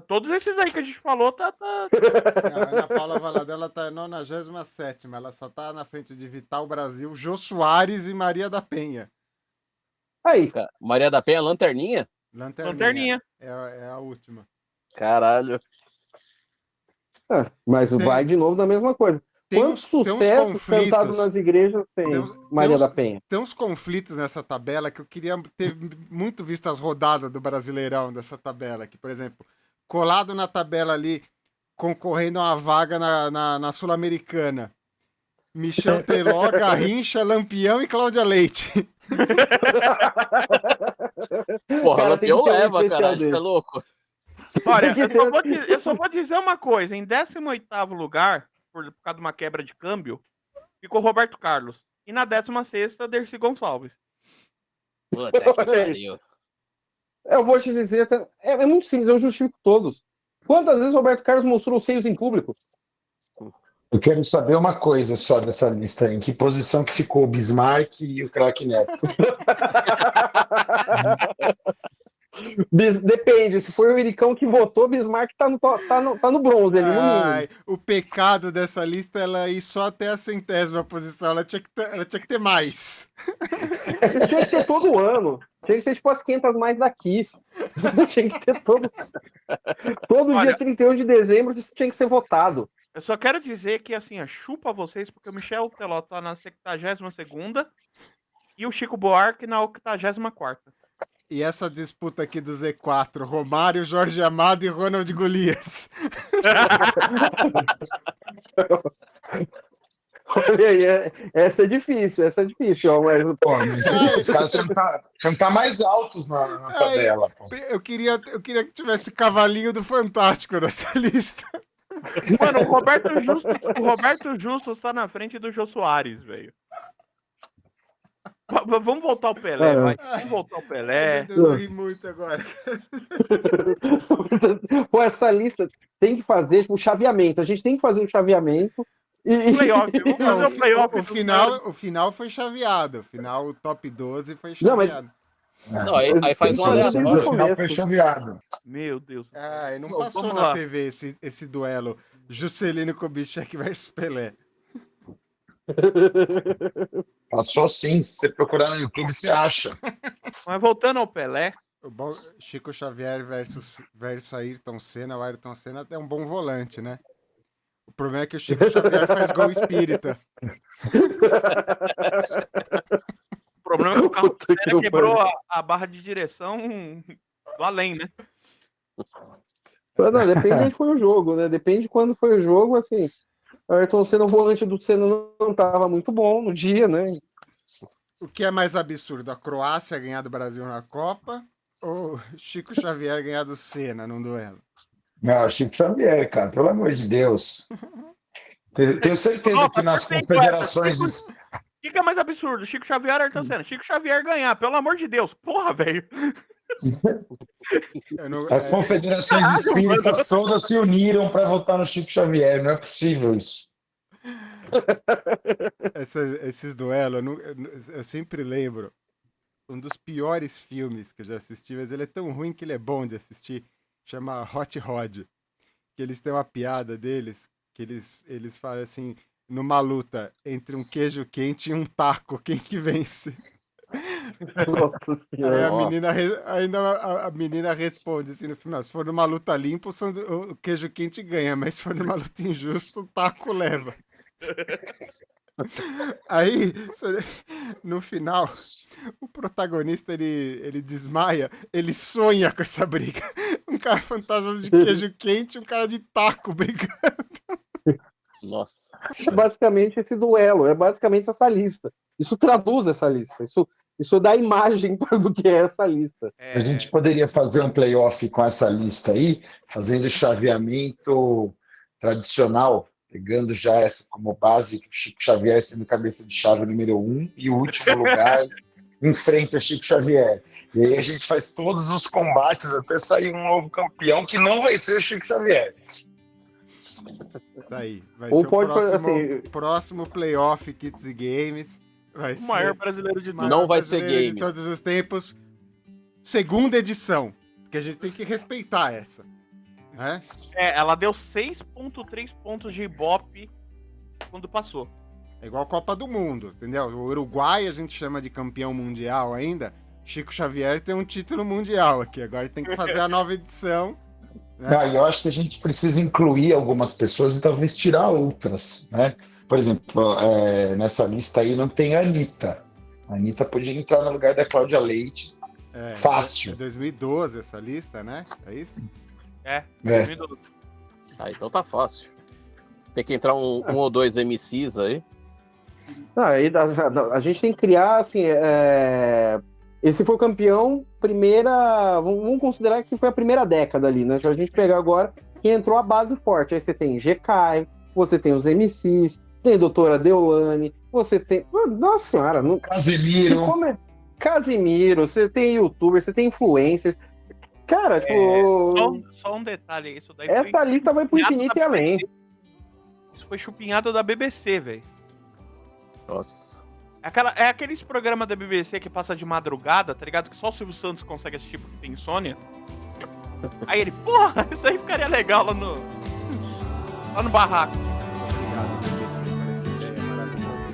Todos esses aí que a gente falou, tá. Não, a Ana Paula Valadão, ela tá em 97ª. Ela só tá na frente de Vital Brasil, Jô Soares e Maria da Penha. Aí. Maria da Penha, lanterninha? Lanterninha. É a última. Caralho. Mas vai de novo da mesma coisa. Quantos sucessos cantados nas igrejas tem Maria da Penha? Tem uns conflitos nessa tabela que eu queria ter muito visto as rodadas do Brasileirão dessa tabela aqui. Por exemplo, colado na tabela ali, concorrendo a uma vaga na Sul-Americana. Michel Teló, Garrincha, Lampião e Cláudia Leite. Porra, Cara, Lampião tem que ter um leva, especial caralho. Você é desse. louco? Olha, eu só vou dizer uma coisa. Em 18º lugar, por causa de uma quebra de câmbio, ficou Roberto Carlos. E na 16ª, Dercy Gonçalves. Puta que pariu. Eu vou te dizer, é muito simples, eu justifico todos. Quantas vezes Roberto Carlos mostrou os seios em público? Eu quero saber uma coisa só dessa lista aí. Em que posição que ficou o Bismarck e o craque Neto? Depende, se for o Ericão que votou, Bismarck tá no bronze ali, no mínimo. O pecado dessa lista é ela ir só até a 100ª posição. Ela tinha que ter mais. Isso tinha que ter todo ano. Tinha que ter tipo as 500 mais da Kiss. Tinha que ter todo Olha, dia 31 de dezembro isso tinha que ser votado. Eu só quero dizer que, assim, chupa vocês, porque o Michel Teló tá na 72ª e o Chico Buarque na 84ª. E essa disputa aqui do Z4, Romário, Jorge Amado e Ronald Golias. Olha aí, essa é difícil, ó, mas... Pô, mas esses caras tinham que estar mais altos na tabela. Pô. Eu queria que tivesse cavalinho do Fantástico nessa lista. Mano, o Roberto Justus tá na frente do Jô Soares, velho. Vamos voltar ao Pelé, vai. Vamos voltar ao Pelé. Ai, meu Deus, eu ri muito agora. Pô, essa lista tem que fazer tipo, o chaveamento. A gente tem que fazer o chaveamento. Playoff, vamos fazer o playoff. O final foi chaveado. O final, o top 12 foi chaveado. Não, aí faz um aleatório. O final foi chaveado. Meu Deus. Não passou na TV esse duelo Juscelino Kubitschek versus Pelé. Passou sim. Se você procurar no YouTube, você acha. Mas voltando ao Pelé. Chico Xavier versus Ayrton Senna. O Ayrton Senna é um bom volante, né? O problema é que o Chico Xavier faz gol espírita. O problema é que o carro do Senna quebrou a barra de direção do além, né? Não, depende de onde foi o jogo, né? Depende de quando foi o jogo, assim. O Ayrton Senna, o volante do Senna não estava muito bom no dia, né? O que é mais absurdo? A Croácia ganhar do Brasil na Copa ou Chico Xavier ganhar do Senna num duelo? Não, Chico Xavier, cara, pelo amor de Deus. Tenho certeza que nas confederações... O que é mais absurdo? Chico Xavier ou Ayrton Senna? Chico Xavier ganhar, pelo amor de Deus. Porra, velho. As confederações espíritas todas se uniram para votar no Chico Xavier. Não é possível isso. Esses duelos, eu sempre lembro. Um dos piores filmes que eu já assisti, mas ele é tão ruim que ele é bom de assistir. Chama Hot Rod. Que eles têm uma piada deles, que eles falam assim, numa luta entre um queijo quente e um taco, quem que vence? Nossa Aí senhora. a menina responde assim no final: se for numa luta limpa, o queijo quente ganha, mas se for numa luta injusta, o taco leva. Aí, no final, o protagonista ele desmaia, ele sonha com essa briga. Um cara fantasma de queijo quente e um cara de taco brigando. Nossa. É basicamente esse duelo, é basicamente essa lista. Isso traduz essa lista. Isso dá imagem do que é essa lista. A gente poderia fazer um playoff com essa lista aí, fazendo chaveamento tradicional, pegando já essa como base, o Chico Xavier sendo cabeça de chave número 1 e o último lugar enfrenta o Chico Xavier. E aí a gente faz todos os combates até sair um novo campeão que não vai ser o Chico Xavier. Daí, vai Ou ser pode o fazer próximo, assim- próximo playoff Kids e Games. Vai O maior ser brasileiro de o tudo. maior Não vai ser brasileiro game. de todos os tempos. Segunda edição. Porque a gente tem que respeitar essa. Né? Ela deu 6,3 pontos de Ibope quando passou. É igual a Copa do Mundo, entendeu? O Uruguai a gente chama de campeão mundial ainda. Chico Xavier tem um título mundial aqui. Agora tem que fazer a nova edição. Né? Ah, eu acho que a gente precisa incluir algumas pessoas e talvez tirar outras, né? Por exemplo, nessa lista aí não tem a Anitta. A Anitta podia entrar no lugar da Cláudia Leite. Fácil. É 2012 essa lista, né? É isso? 2012. Então tá fácil. Tem que entrar um ou dois MCs aí. A gente tem que criar, assim, esse foi o campeão, vamos considerar que foi a primeira década ali, né? Se a gente pegar agora, que entrou a base forte. Aí você tem GK, você tem os MCs, tem a doutora Deolane, você tem... Nossa senhora! Casemiro. Casimiro, você tem youtubers, você tem influencers. Cara, Só um detalhe, isso daí essa lista vai pro infinito e além. Isso foi chupinhado da BBC, velho. Nossa. É aqueles programas da BBC que passa de madrugada, tá ligado? Que só o Silvio Santos consegue assistir porque tem insônia. Aí ele, porra, isso aí ficaria legal lá no barraco. Obrigado, BBC, por essa ideia maravilhosa.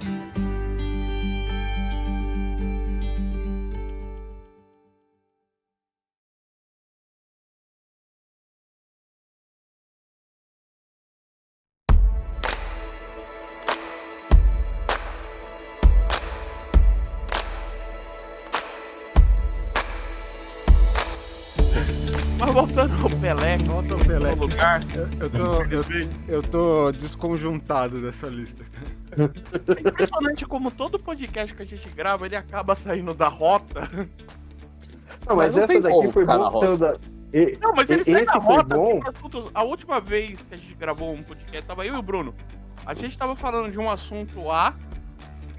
Mas voltando ao Pelé, Volta o Pelé. no lugar, Eu tô desconjuntado dessa lista. é impressionante como todo podcast que a gente grava, ele acaba saindo da rota. Não, mas não essa tem daqui como foi ficar na bom. rota. Não, mas ele sai da Esse foi rota. bom. Porque assuntos, a última vez que a gente gravou um podcast, tava eu e o Bruno. A gente tava falando de um assunto A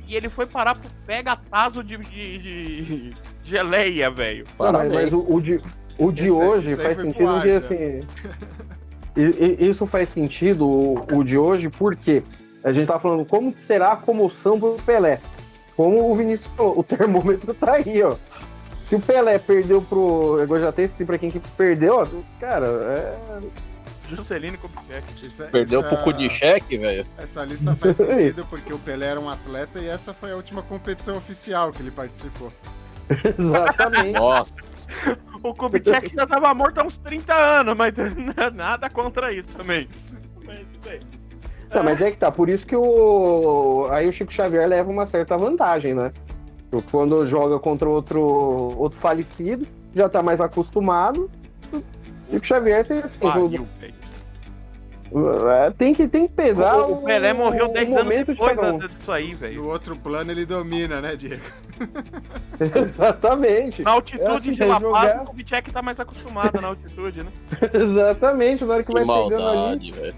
e ele foi parar pro pega-tazo de geleia, velho. Não, mas Parabéns. o de Esse aí- hoje esse aí faz foi pro sentido ar, porque, já. assim... Isso faz sentido, o de hoje, porque a gente tá falando como que será a comoção pro Pelé. Como o Vinícius falou, o termômetro tá aí, ó. Se o Pelé perdeu pro... Eu já tenho pra quem que perdeu, ó, cara, Juscelino Kubitschek. Perdeu pro cu de cheque, velho. Essa lista faz sentido porque o Pelé era um atleta e essa foi a última competição oficial que ele participou. exatamente. Nossa. O Kubitschek já tava morto há uns 30 anos, mas nada contra isso também. Mas, bem, Não, mas é que tá, por isso que aí o Chico Xavier leva uma certa vantagem, né? Quando joga contra outro falecido, já tá mais acostumado. O Chico Xavier tem assim, pariu, velho. tem que pesar O Pelé morreu 10 anos momento de depois cada um. disso aí, velho. No outro plano ele domina, né, Diego? Exatamente. Na altitude assim, de La Paz, jogar- o Kubitschek tá mais acostumado na altitude, né? Exatamente, na hora que Que vai pegando ali. maldade, velho.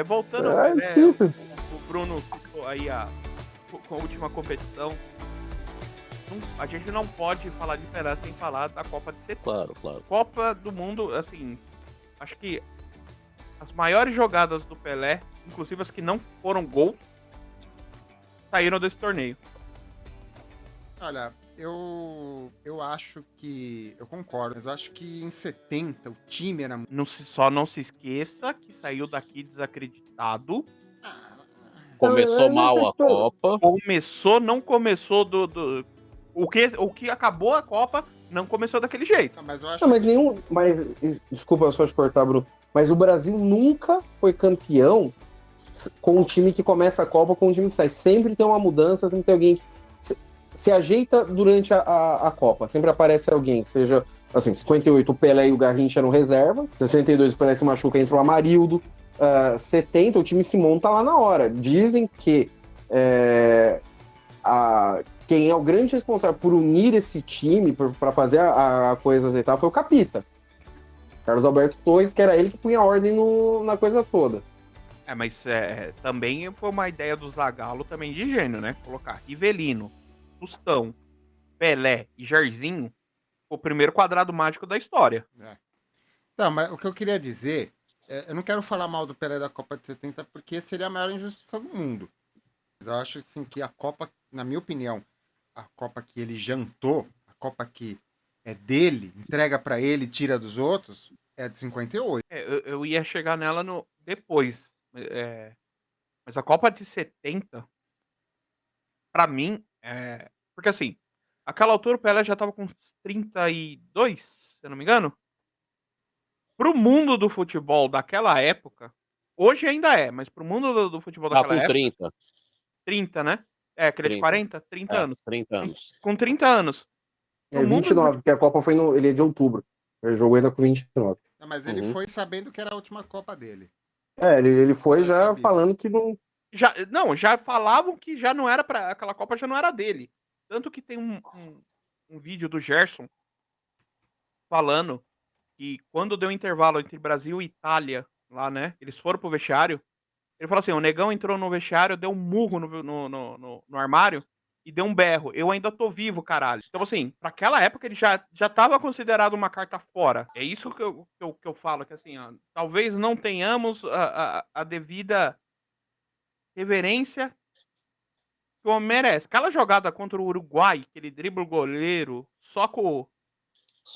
Voltando ao É, Pelé, isso. o Bruno citou aí com a última competição. A gente não pode falar de Pelé sem falar da Copa de 70. Claro, claro. Copa do Mundo, assim, acho que as maiores jogadas do Pelé, inclusive as que não foram gol, saíram desse torneio. Olha, eu acho que... Eu concordo, mas eu acho que em 70 o time era... Só não se esqueça que saiu daqui desacreditado. Começou mal a Copa. Não começou O que acabou a Copa não começou daquele jeito. Não, mas eu acho Não, mas nenhum. Desculpa só te cortar, Bruno. Mas o Brasil nunca foi campeão com um time que começa a Copa com um time que sai. Sempre tem uma mudança, sempre tem alguém que se ajeita durante a Copa. Sempre aparece alguém, seja assim, 58 o Pelé e o Garrincha eram reserva, 62 o Pelé se machuca, entra o Amarildo, 70 o time se monta lá na hora. Dizem que quem é o grande responsável por unir esse time, para fazer a coisa azeitar, foi o Capita. Carlos Alberto Torres, que era ele que punha ordem na coisa toda. Mas também foi uma ideia do Zagallo também de gênio, né? Colocar Rivelino, Tostão, Pelé e Jairzinho, o primeiro quadrado mágico da história. Não, mas o que eu queria dizer, eu não quero falar mal do Pelé da Copa de 70, porque seria a maior injustiça do mundo. Mas eu acho assim, que a Copa, na minha opinião, a Copa que ele jantou, a Copa que é dele, entrega pra ele, tira dos outros, é de 58. Eu ia chegar nela depois. Mas a Copa de 70, pra mim, porque assim, aquela altura o Pelé já tava com 32, se eu não me engano. Pro mundo do futebol daquela época, hoje ainda mas pro mundo do futebol daquela com época, 30. 30, né? Aquele de 30. 40? 30 anos. 30 anos. Com 30 anos. Pro mundo 29, porque a Copa foi ele é de outubro. Ele jogou ainda com 29. Não, mas ele foi sabendo que era a última Copa dele. Ele foi já sabia. falando que não. Já falavam que já não era para aquela Copa, já não era dele. Tanto que tem um vídeo do Gerson falando que quando deu intervalo entre Brasil e Itália, lá, né? Eles foram pro vestiário. Ele falou assim: o Negão entrou no vestiário, deu um murro no armário e deu um berro. Eu ainda tô vivo, caralho. Então, assim, pra aquela época ele já tava considerado uma carta fora. É isso que eu falo, que assim, ó, talvez não tenhamos a devida reverência que o homem merece. Aquela jogada contra o Uruguai, que ele dribla o goleiro só com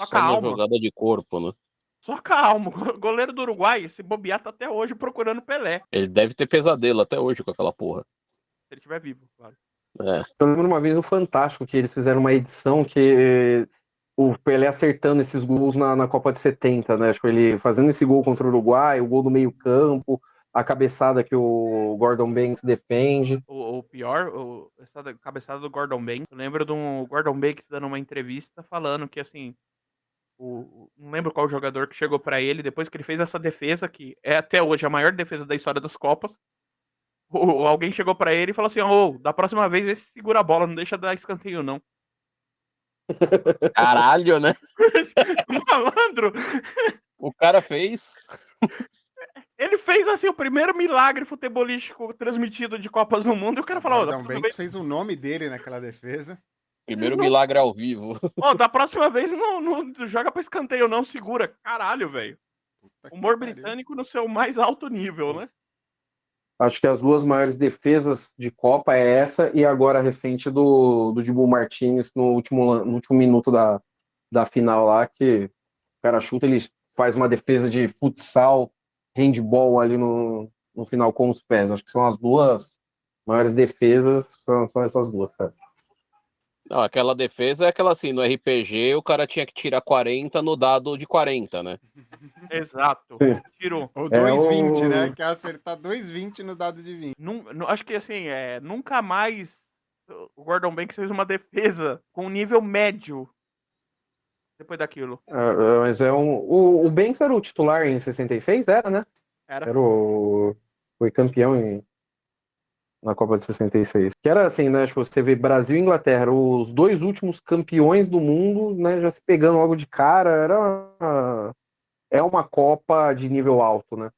a na alma. jogada de corpo, né? Só com a alma. O goleiro do Uruguai, esse bobear, tá até hoje procurando Pelé. Ele deve ter pesadelo até hoje com aquela porra. Se ele estiver vivo, claro. Eu lembro uma vez no Fantástico que eles fizeram uma edição que o Pelé acertando esses gols na Copa de 70, né? Acho que ele fazendo esse gol contra o Uruguai, o gol do meio-campo, a cabeçada que o Gordon Banks defende. O pior, essa cabeçada do Gordon Banks, eu lembro do Gordon Banks dando uma entrevista falando que, assim, não lembro qual jogador que chegou pra ele depois que ele fez essa defesa, que é até hoje a maior defesa da história das Copas. Alguém chegou pra ele e falou assim: da próxima vez vê se segura a bola, não deixa dar escanteio, não. Caralho, né? Malandro! O cara fez. Ele fez, assim, o primeiro milagre futebolístico transmitido de Copas no Mundo e o cara falou: Gordon Banks fez o nome dele naquela defesa. Primeiro milagre ao vivo. da próxima vez não joga pra escanteio, não, segura. Caralho, velho. Humor britânico no seu mais alto nível, né? Acho que as duas maiores defesas de Copa é essa e agora a recente do Dibu Martínez no último minuto da final lá, que o cara chuta, ele faz uma defesa de futsal, handball ali no final com os pés. Acho que são as duas maiores defesas, são essas duas, cara. Não, aquela defesa é aquela assim, no RPG o cara tinha que tirar 40 no dado de 40, né? Exato. Tirou. Ou 2,20, né? Quer acertar 2,20 no dado de 20. Acho que assim, nunca mais o Gordon Banks fez uma defesa com nível médio depois daquilo. Mas o Banks era o titular em 66, era, né? Era. Foi campeão na Copa de 66. Que era assim, né? Tipo, você vê Brasil e Inglaterra, os dois últimos campeões do mundo, né? Já se pegando logo de cara, é uma Copa de nível alto, né?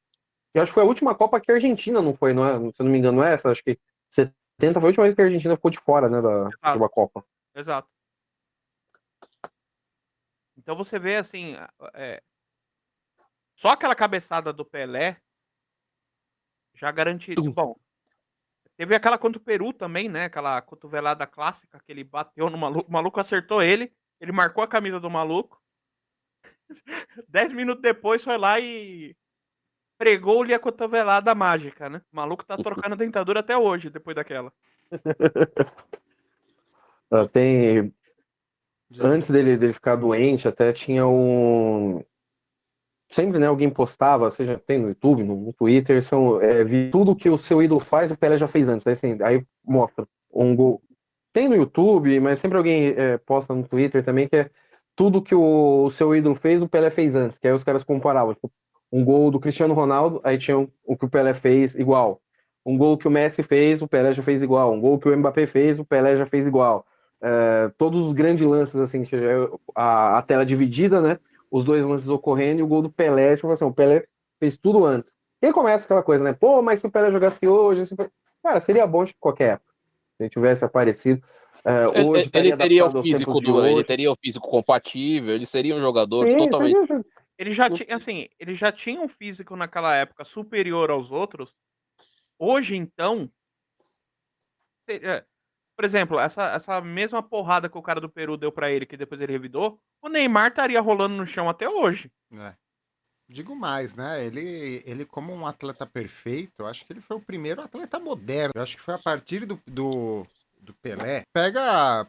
E acho que foi a última Copa que a Argentina não foi, não é? Se eu não me engano, é essa. Acho que 70 foi a última vez que a Argentina ficou de fora, né? Da última Copa. Exato. Então você vê assim, só aquela cabeçada do Pelé já garantiu. Bom, teve aquela contra o Peru também, né? Aquela cotovelada clássica que ele bateu no maluco, o maluco acertou ele marcou a camisa do maluco. 10 minutos depois foi lá e pregou-lhe a cotovelada mágica, né? O maluco tá trocando dentadura até hoje, depois daquela. Tem antes dele ficar doente, até tinha um. Sempre, né, alguém postava, seja tem no YouTube, no Twitter, vi tudo que o seu ídolo faz, o Pelé já fez antes. Aí mostra um gol. Tem no YouTube, mas sempre alguém posta no Twitter também, que é tudo que o seu ídolo fez, o Pelé fez antes. Que aí os caras comparavam. Tipo, um gol do Cristiano Ronaldo, aí tinha o que o Pelé fez igual. Um gol que o Messi fez, o Pelé já fez igual. Um gol que o Mbappé fez, o Pelé já fez igual. Todos os grandes lances, assim, a tela dividida, né? Os dois lances ocorrendo e o gol do Pelé, tipo assim, o Pelé fez tudo antes. E aí começa aquela coisa, né? Pô, mas se o Pelé jogasse hoje, cara, seria bom de qualquer época. Se ele tivesse aparecido, hoje Ele estaria teria o adaptado aos tempos físico de hoje. ele teria o físico compatível, ele seria um jogador Sim, totalmente. Ele já tinha, assim, ele já tinha um físico naquela época superior aos outros. Hoje, então, por exemplo, essa mesma porrada que o cara do Peru deu pra ele, que depois ele revidou, o Neymar estaria rolando no chão até hoje. Digo mais, né? Ele como um atleta perfeito, eu acho que ele foi o primeiro atleta moderno. Eu acho que foi a partir do Pelé. Pega,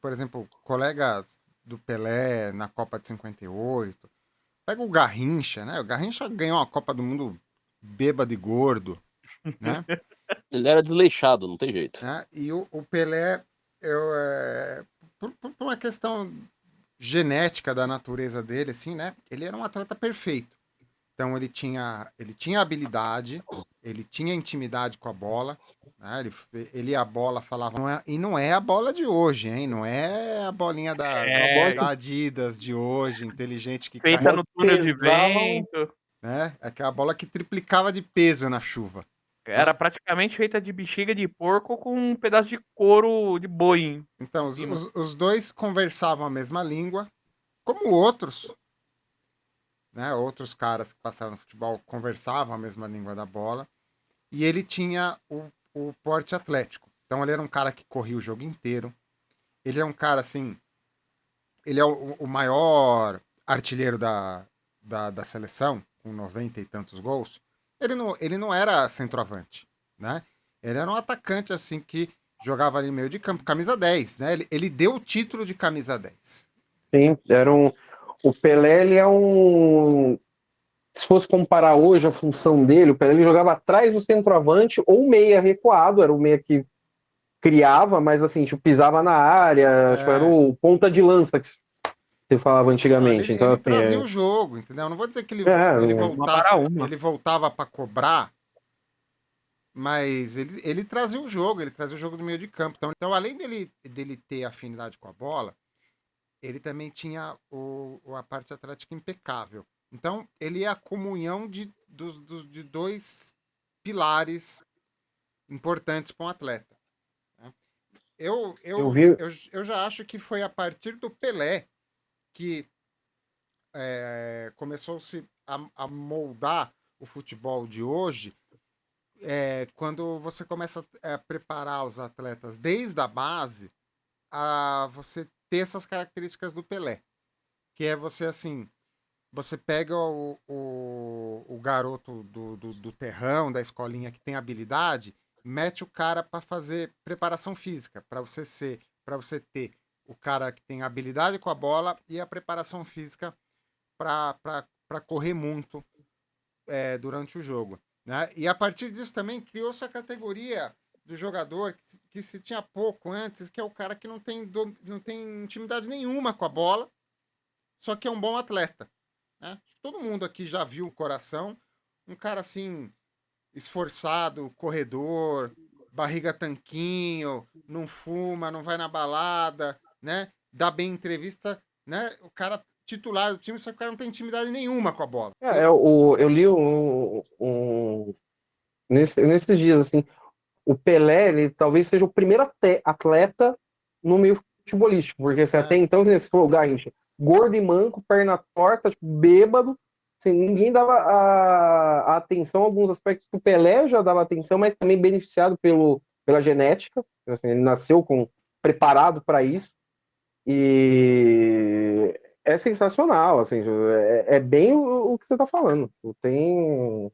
por exemplo, colegas do Pelé na Copa de 58. Pega o Garrincha, né? O Garrincha ganhou a Copa do Mundo bêbado e gordo, né? Ele era desleixado, não tem jeito. E o Pelé, por uma questão genética da natureza dele, assim, né? Ele era um atleta perfeito. Então ele tinha habilidade, ele tinha intimidade com a bola, né? Ele a bola falava, não é a bola de hoje, hein? Não é a bolinha da Adidas de hoje, inteligente que feita cai, no túnel de pesavam. vento. né? É aquela bola que triplicava de peso na chuva. Era praticamente feita de bexiga de porco com um pedaço de couro de boi. Então, em cima. os dois conversavam a mesma língua, como outros, né? Outros caras que passaram no futebol conversavam a mesma língua da bola. E ele tinha o porte atlético. Então ele era um cara que corria o jogo inteiro. Ele é um cara assim. Ele é o maior artilheiro da seleção, com 90 e tantos gols. Ele não era centroavante, né? Ele era um atacante assim que jogava ali no meio de campo, camisa 10, né? Ele deu o título de camisa 10. Sim, o Pelé, ele é um. Se fosse comparar hoje a função dele, o Pelé ele jogava atrás do centroavante ou meia recuado, era o meia que criava, mas assim, tipo, pisava na área, tipo, era o ponta de lança que se falava antigamente. Então, Ele assim, trazia o jogo, entendeu? Não vou dizer que Uma para uma. ele voltava para cobrar, mas ele trazia o jogo do meio de campo. Então além dele ter afinidade com a bola, ele também tinha a parte atlética impecável. Então ele é a comunhão de dois pilares importantes para um atleta, né? Eu já acho que foi a partir do Pelé que começou-se a moldar o futebol de hoje, quando você começa a preparar os atletas desde a base a você ter essas características do Pelé. Que é você assim, você pega o garoto do terrão, da escolinha que tem habilidade, mete o cara para fazer preparação física, para você ter o cara que tem habilidade com a bola e a preparação física para correr muito durante o jogo, né? E a partir disso também criou-se a categoria do jogador que se tinha pouco antes, que é o cara que não tem intimidade nenhuma com a bola, só que é um bom atleta, né? Todo mundo aqui já viu o Coração, um cara assim, esforçado, corredor, barriga tanquinho, não fuma, não vai na balada, né? Dá bem entrevista, né? O cara titular do time, só que o cara não tem intimidade nenhuma com a bola. eu li nesses dias, assim, o Pelé, ele talvez seja o primeiro atleta no meio futebolístico, porque assim, até então, você falou, o Garrincha, gordo e manco, perna torta, tipo, bêbado, assim, ninguém dava a atenção a alguns aspectos que o Pelé já dava atenção, mas também beneficiado pela genética, assim, ele nasceu preparado para isso, e é sensacional, assim, é bem o que você está falando. Tem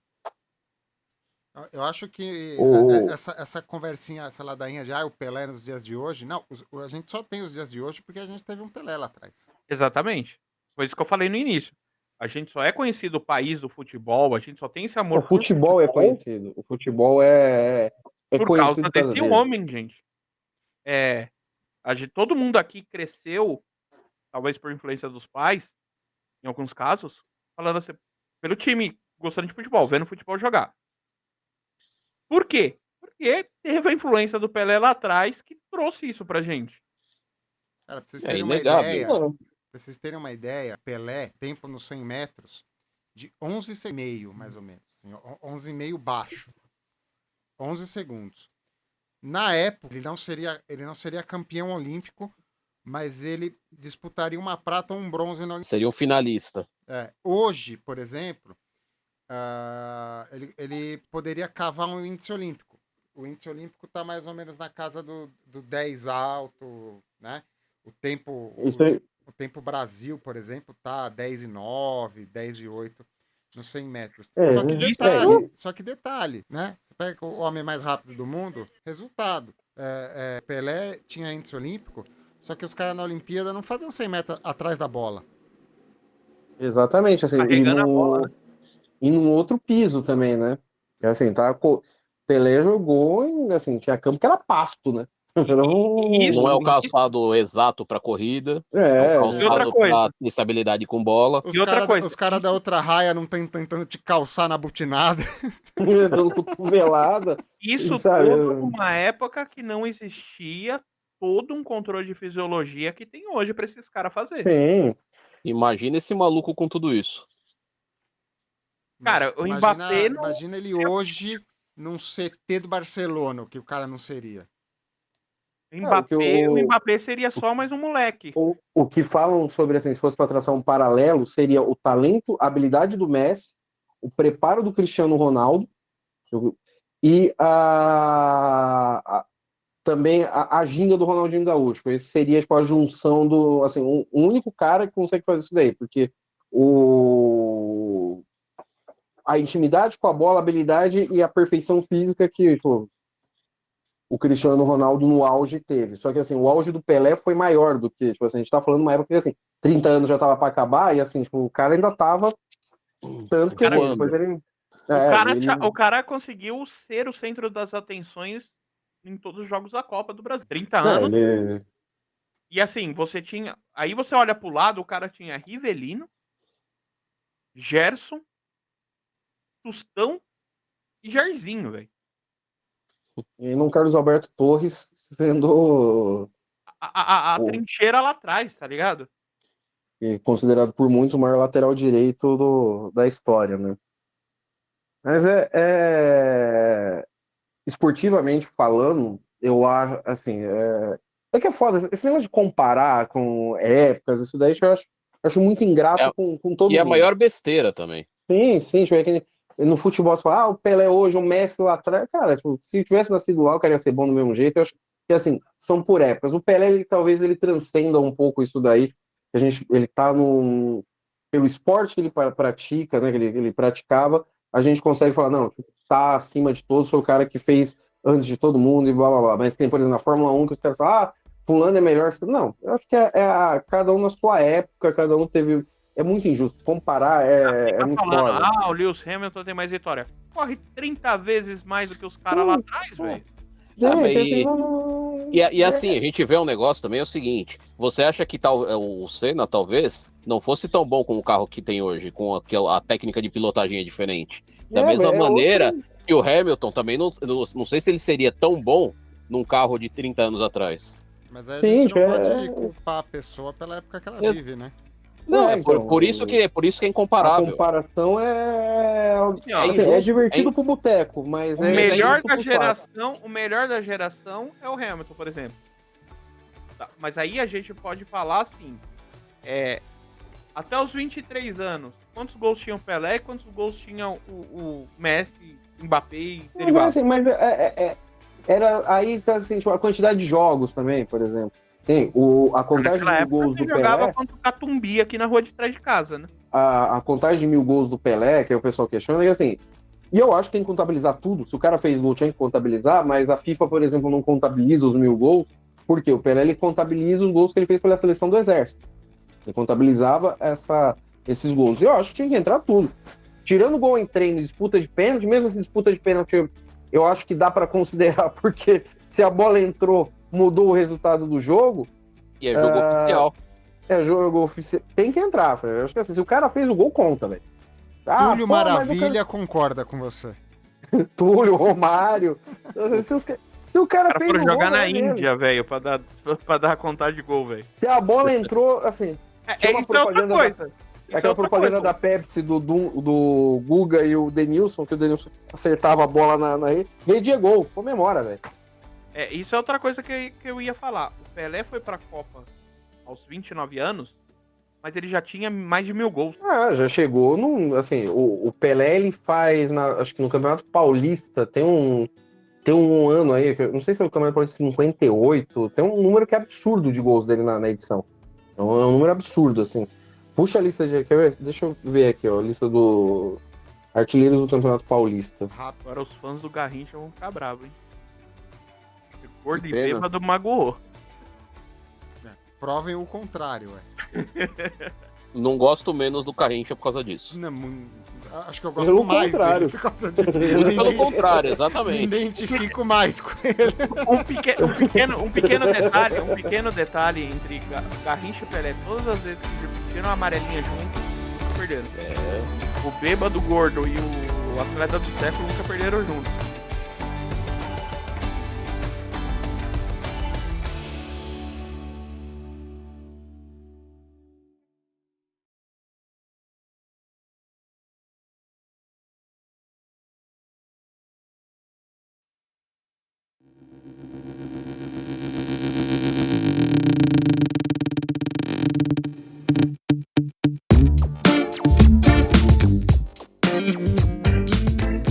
Eu acho que O- essa conversinha, essa ladainha de o Pelé nos dias de hoje, não, a gente só tem os dias de hoje porque a gente teve um Pelé lá atrás. Exatamente. Foi isso que eu falei no início. A gente só é conhecido o país do futebol, a gente só tem esse amor O futebol é conhecido. O futebol é por causa conhecido por causa desse dele. homem, gente. Todo mundo aqui cresceu, talvez por influência dos pais, em alguns casos, falando assim, pelo time, gostando de futebol, vendo futebol jogar. Por quê? Porque teve a influência do Pelé lá atrás que trouxe isso pra gente. Cara, pra vocês É terem uma inegável. ideia, Não, pra vocês terem uma ideia, Pelé, tempo nos 100 metros, de 11,5, mais ou menos. Assim, 11,5 baixo. 11 segundos. Na época, ele não seria campeão olímpico, mas ele disputaria uma prata ou um bronze na Olimpíada. Seria um finalista. Hoje, por exemplo, ele poderia cavar um índice olímpico. O índice olímpico está mais ou menos na casa do 10 alto, né? O tempo, isso aí, o tempo Brasil, por exemplo, tá 10,9, 10,8 nos 100 metros. É, Só que detalhe, né? Você pega o homem mais rápido do mundo, resultado. Pelé tinha índice olímpico, só que os caras na Olimpíada não faziam 100 metros atrás da bola. exatamente, assim, Carregando a bola, né? e num outro piso também, né? Assim, Pelé jogou em, assim, tinha campo que era pasto, né? Era isso- Não é o calçado exato para corrida, é o É, E outra calçado coisa? para estabilidade com bola. E outra coisa, Os caras da outra raia não estão tentando te calçar na butinada. dando cotovelada, Isso sabe? tudo numa época que não existia todo um controle de fisiologia que tem hoje pra esses caras fazer. Sim. Imagina esse maluco com tudo isso. Cara, o Mbappé não... Imagina ele hoje num CT do Barcelona, o que o cara não seria. O Mbappé seria só mais um moleque. O que falam sobre, assim, se fosse para traçar um paralelo, seria o talento, a habilidade do Messi, o preparo do Cristiano Ronaldo e também a ginga do Ronaldinho Gaúcho. Esse seria tipo, a junção do, assim, o único cara que consegue fazer isso daí, porque a intimidade com a bola, a habilidade e a perfeição física que tipo, o Cristiano Ronaldo no auge teve. Só que assim, o auge do Pelé foi maior do que, tipo assim, a gente tá falando de uma época que assim, 30 anos já tava para acabar e assim, tipo, o cara ainda tava tanto que assim, depois ele O cara conseguiu ser o centro das atenções em todos os jogos da Copa do Brasil. 30 anos. E assim, você tinha... Aí você olha pro lado, o cara tinha Rivelino, Gerson, Tostão e Jairzinho, velho. E não Carlos Alberto Torres sendo A trincheira lá atrás, tá ligado? considerado por muitos o maior lateral direito da história, né? Mas esportivamente falando, eu acho, assim, é que é foda, esse negócio de comparar com épocas, isso daí eu acho muito ingrato com todo mundo. E a maior besteira também. Sim, tipo, é que no futebol você fala, o Pelé hoje, o Messi lá atrás, cara, tipo, se tivesse nascido lá, o cara ia ser bom do mesmo jeito, eu acho que, assim, são por épocas. O Pelé, talvez ele transcenda um pouco isso daí, ele tá pelo esporte que ele pratica, né, que ele praticava, a gente consegue falar, não, tá acima de todos, foi o cara que fez antes de todo mundo e blá blá blá. Mas tem, por exemplo, na Fórmula 1 que os caras falam, fulano é melhor. Não, eu acho que cada um na sua época, cada um teve. É muito injusto. Comparar é muito falando, foda. o Lewis Hamilton tem mais vitória. Corre 30 vezes mais do que os caras lá atrás, velho. E assim, a gente vê um negócio também, é o seguinte, você acha que o Senna, talvez, não fosse tão bom com o carro que tem hoje, com a técnica de pilotagem é diferente. Da mesma maneira que o Hamilton também, não sei se ele seria tão bom num carro de 30 anos atrás. Mas aí a gente não pode culpar a pessoa pela época que ela vive, né? Não, então, por isso que é incomparável. A comparação é divertido pro boteco, mas o melhor da geração é o Hamilton, por exemplo. Tá, mas aí a gente pode falar assim, até os 23 anos, quantos gols tinha o Pelé e quantos gols tinha o Messi, Mbappé e derivados? Mas era aí, tá, assim, tipo, a quantidade de jogos também, por exemplo. Tem a contagem de gols do Pelé. Jogava contra o Catumbi aqui na rua de trás de casa, né? A contagem de 1000 gols do Pelé, que aí o pessoal questiona, é que assim, E eu acho que tem que contabilizar tudo. Se o cara fez gol, tinha que contabilizar, mas a FIFA, por exemplo, não contabiliza os 1.000 gols, porque o Pelé ele contabiliza os gols que ele fez pela seleção do Exército. Ele contabilizava esses gols. E eu acho que tinha que entrar tudo. Tirando gol em treino, disputa de pênalti, mesmo essa disputa de pênalti, eu acho que dá para considerar, porque se a bola entrou, mudou o resultado do jogo. E é jogo oficial. É jogo oficial. Tem que entrar, eu acho que assim, se o cara fez o gol, conta, velho. Túlio Maravilha concorda com você. Túlio, Romário. Se o cara fez Foram o gol, jogar na é dele. Índia, velho, pra dar a contagem de gol, velho. Se a bola entrou, assim. Tinha uma Isso é outra propaganda coisa. Aquela propaganda da Pepsi do Guga e o Denilson, que o Denilson acertava a bola na rede é gol, comemora, velho. Isso é outra coisa que eu ia falar. O Pelé foi pra Copa aos 29 anos, mas ele já tinha mais de 1.000 gols. Já chegou num, assim, o Pelé ele faz, acho que no Campeonato Paulista, tem um ano aí, não sei se é o Campeonato Paulista 58, tem um número que é absurdo de gols dele na edição. Então, é um número absurdo, assim. Puxa a lista quer ver? Deixa eu ver aqui, ó, a lista do artilheiros do Campeonato Paulista. Agora os fãs do Garrincha vão ficar bravos, hein? Gordo e pena. bêbado magoou. Provem o contrário, Não gosto menos do Garrincha por causa disso. Não, acho que eu gosto Pelo mais contrário. dele por causa disso. Pelo contrário, Me exatamente. identifico mais com ele. Um pequeno detalhe entre Garrincha e Pelé. Todas as vezes que tiram a amarelinha junto, nunca perderam. O bêbado, o gordo e o atleta do século nunca perderam junto.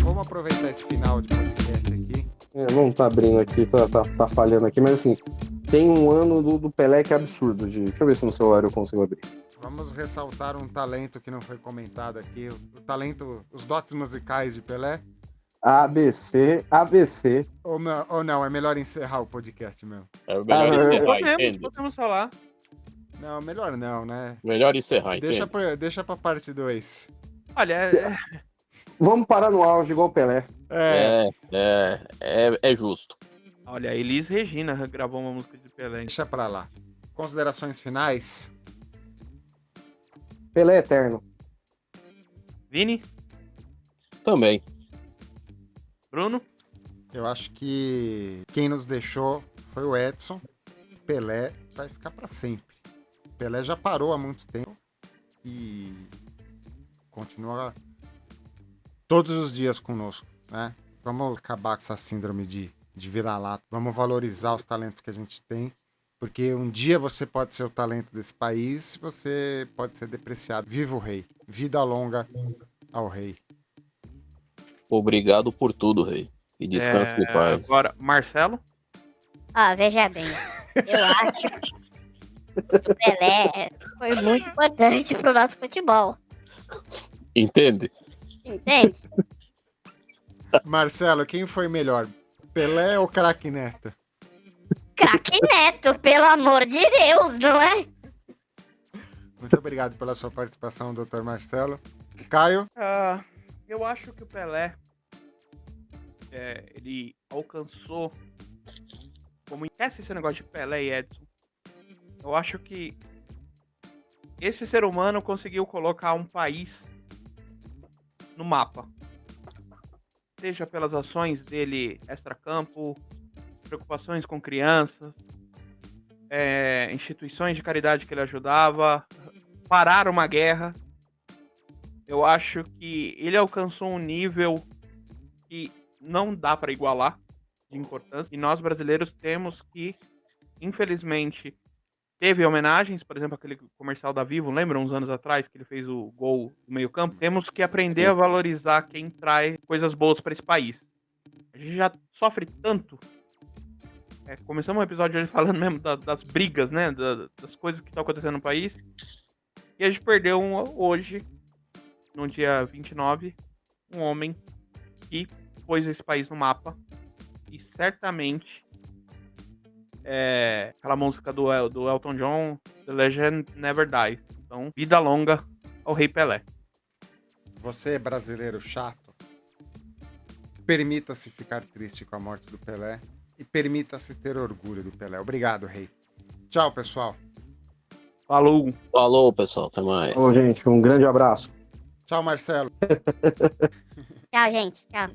Vamos aproveitar esse final de podcast aqui. Não tá abrindo aqui, tá falhando aqui, mas assim, tem um ano do Pelé que é absurdo. Deixa eu ver se no celular eu consigo abrir. Vamos ressaltar um talento que não foi comentado aqui. O talento, os dotes musicais de Pelé. ABC. Ou não, é melhor encerrar o podcast mesmo. É melhor encerrar, Podemos entende? falar. Não, melhor não, né? Melhor encerrar, entende? Deixa pra parte 2. Olha, Vamos parar no auge igual o Pelé. É justo. olha, a Elis Regina gravou uma música de Pelé. Deixa pra lá. Considerações finais? Pelé é eterno. Vini, Também. Bruno, Eu acho que quem nos deixou foi o Edson. Pelé vai ficar pra sempre. Pelé já parou há muito tempo e continua todos os dias conosco, né? Vamos acabar com essa síndrome de vira-lata. Vamos valorizar os talentos que a gente tem, porque um dia você pode ser o talento desse país, você pode ser depreciado. Viva o rei. Vida longa ao rei. Obrigado por tudo, rei. E descanse em paz. agora Marcelo. Veja bem, eu acho que o Pelé foi muito importante pro nosso futebol. Entende? Entende? Marcelo, quem foi melhor? Pelé ou Craque Neto? Craque Neto, pelo amor de Deus, não é? Muito obrigado pela sua participação, Dr. Marcelo. Caio? Eu acho que o Pelé ele alcançou, como esquece esse negócio de Pelé e Edson, eu acho que esse ser humano conseguiu colocar um país no mapa, seja pelas ações dele extracampo, preocupações com crianças, instituições de caridade que ele ajudava, parar uma guerra. Eu acho que ele alcançou um nível que não dá para igualar de importância. E nós brasileiros temos que, infelizmente, teve homenagens, por exemplo, aquele comercial da Vivo, lembra uns anos atrás que ele fez o gol do meio-campo? Temos que aprender a valorizar quem traz coisas boas para esse país. A gente já sofre tanto. Começamos o episódio hoje falando mesmo das brigas, né? Das coisas que estão acontecendo no país. E a gente perdeu hoje, no dia 29, um homem e pôs esse país no mapa. E certamente aquela música do Elton John, The Legend Never Dies. Então, vida longa ao Rei Pelé. Você, brasileiro chato, permita-se ficar triste com a morte do Pelé e permita-se ter orgulho do Pelé. Obrigado, Rei. Tchau, pessoal. Falou! Falou, pessoal. Até mais. Falou, gente. Um grande abraço. Tchau, Marcelo. Tchau, gente. Tchau.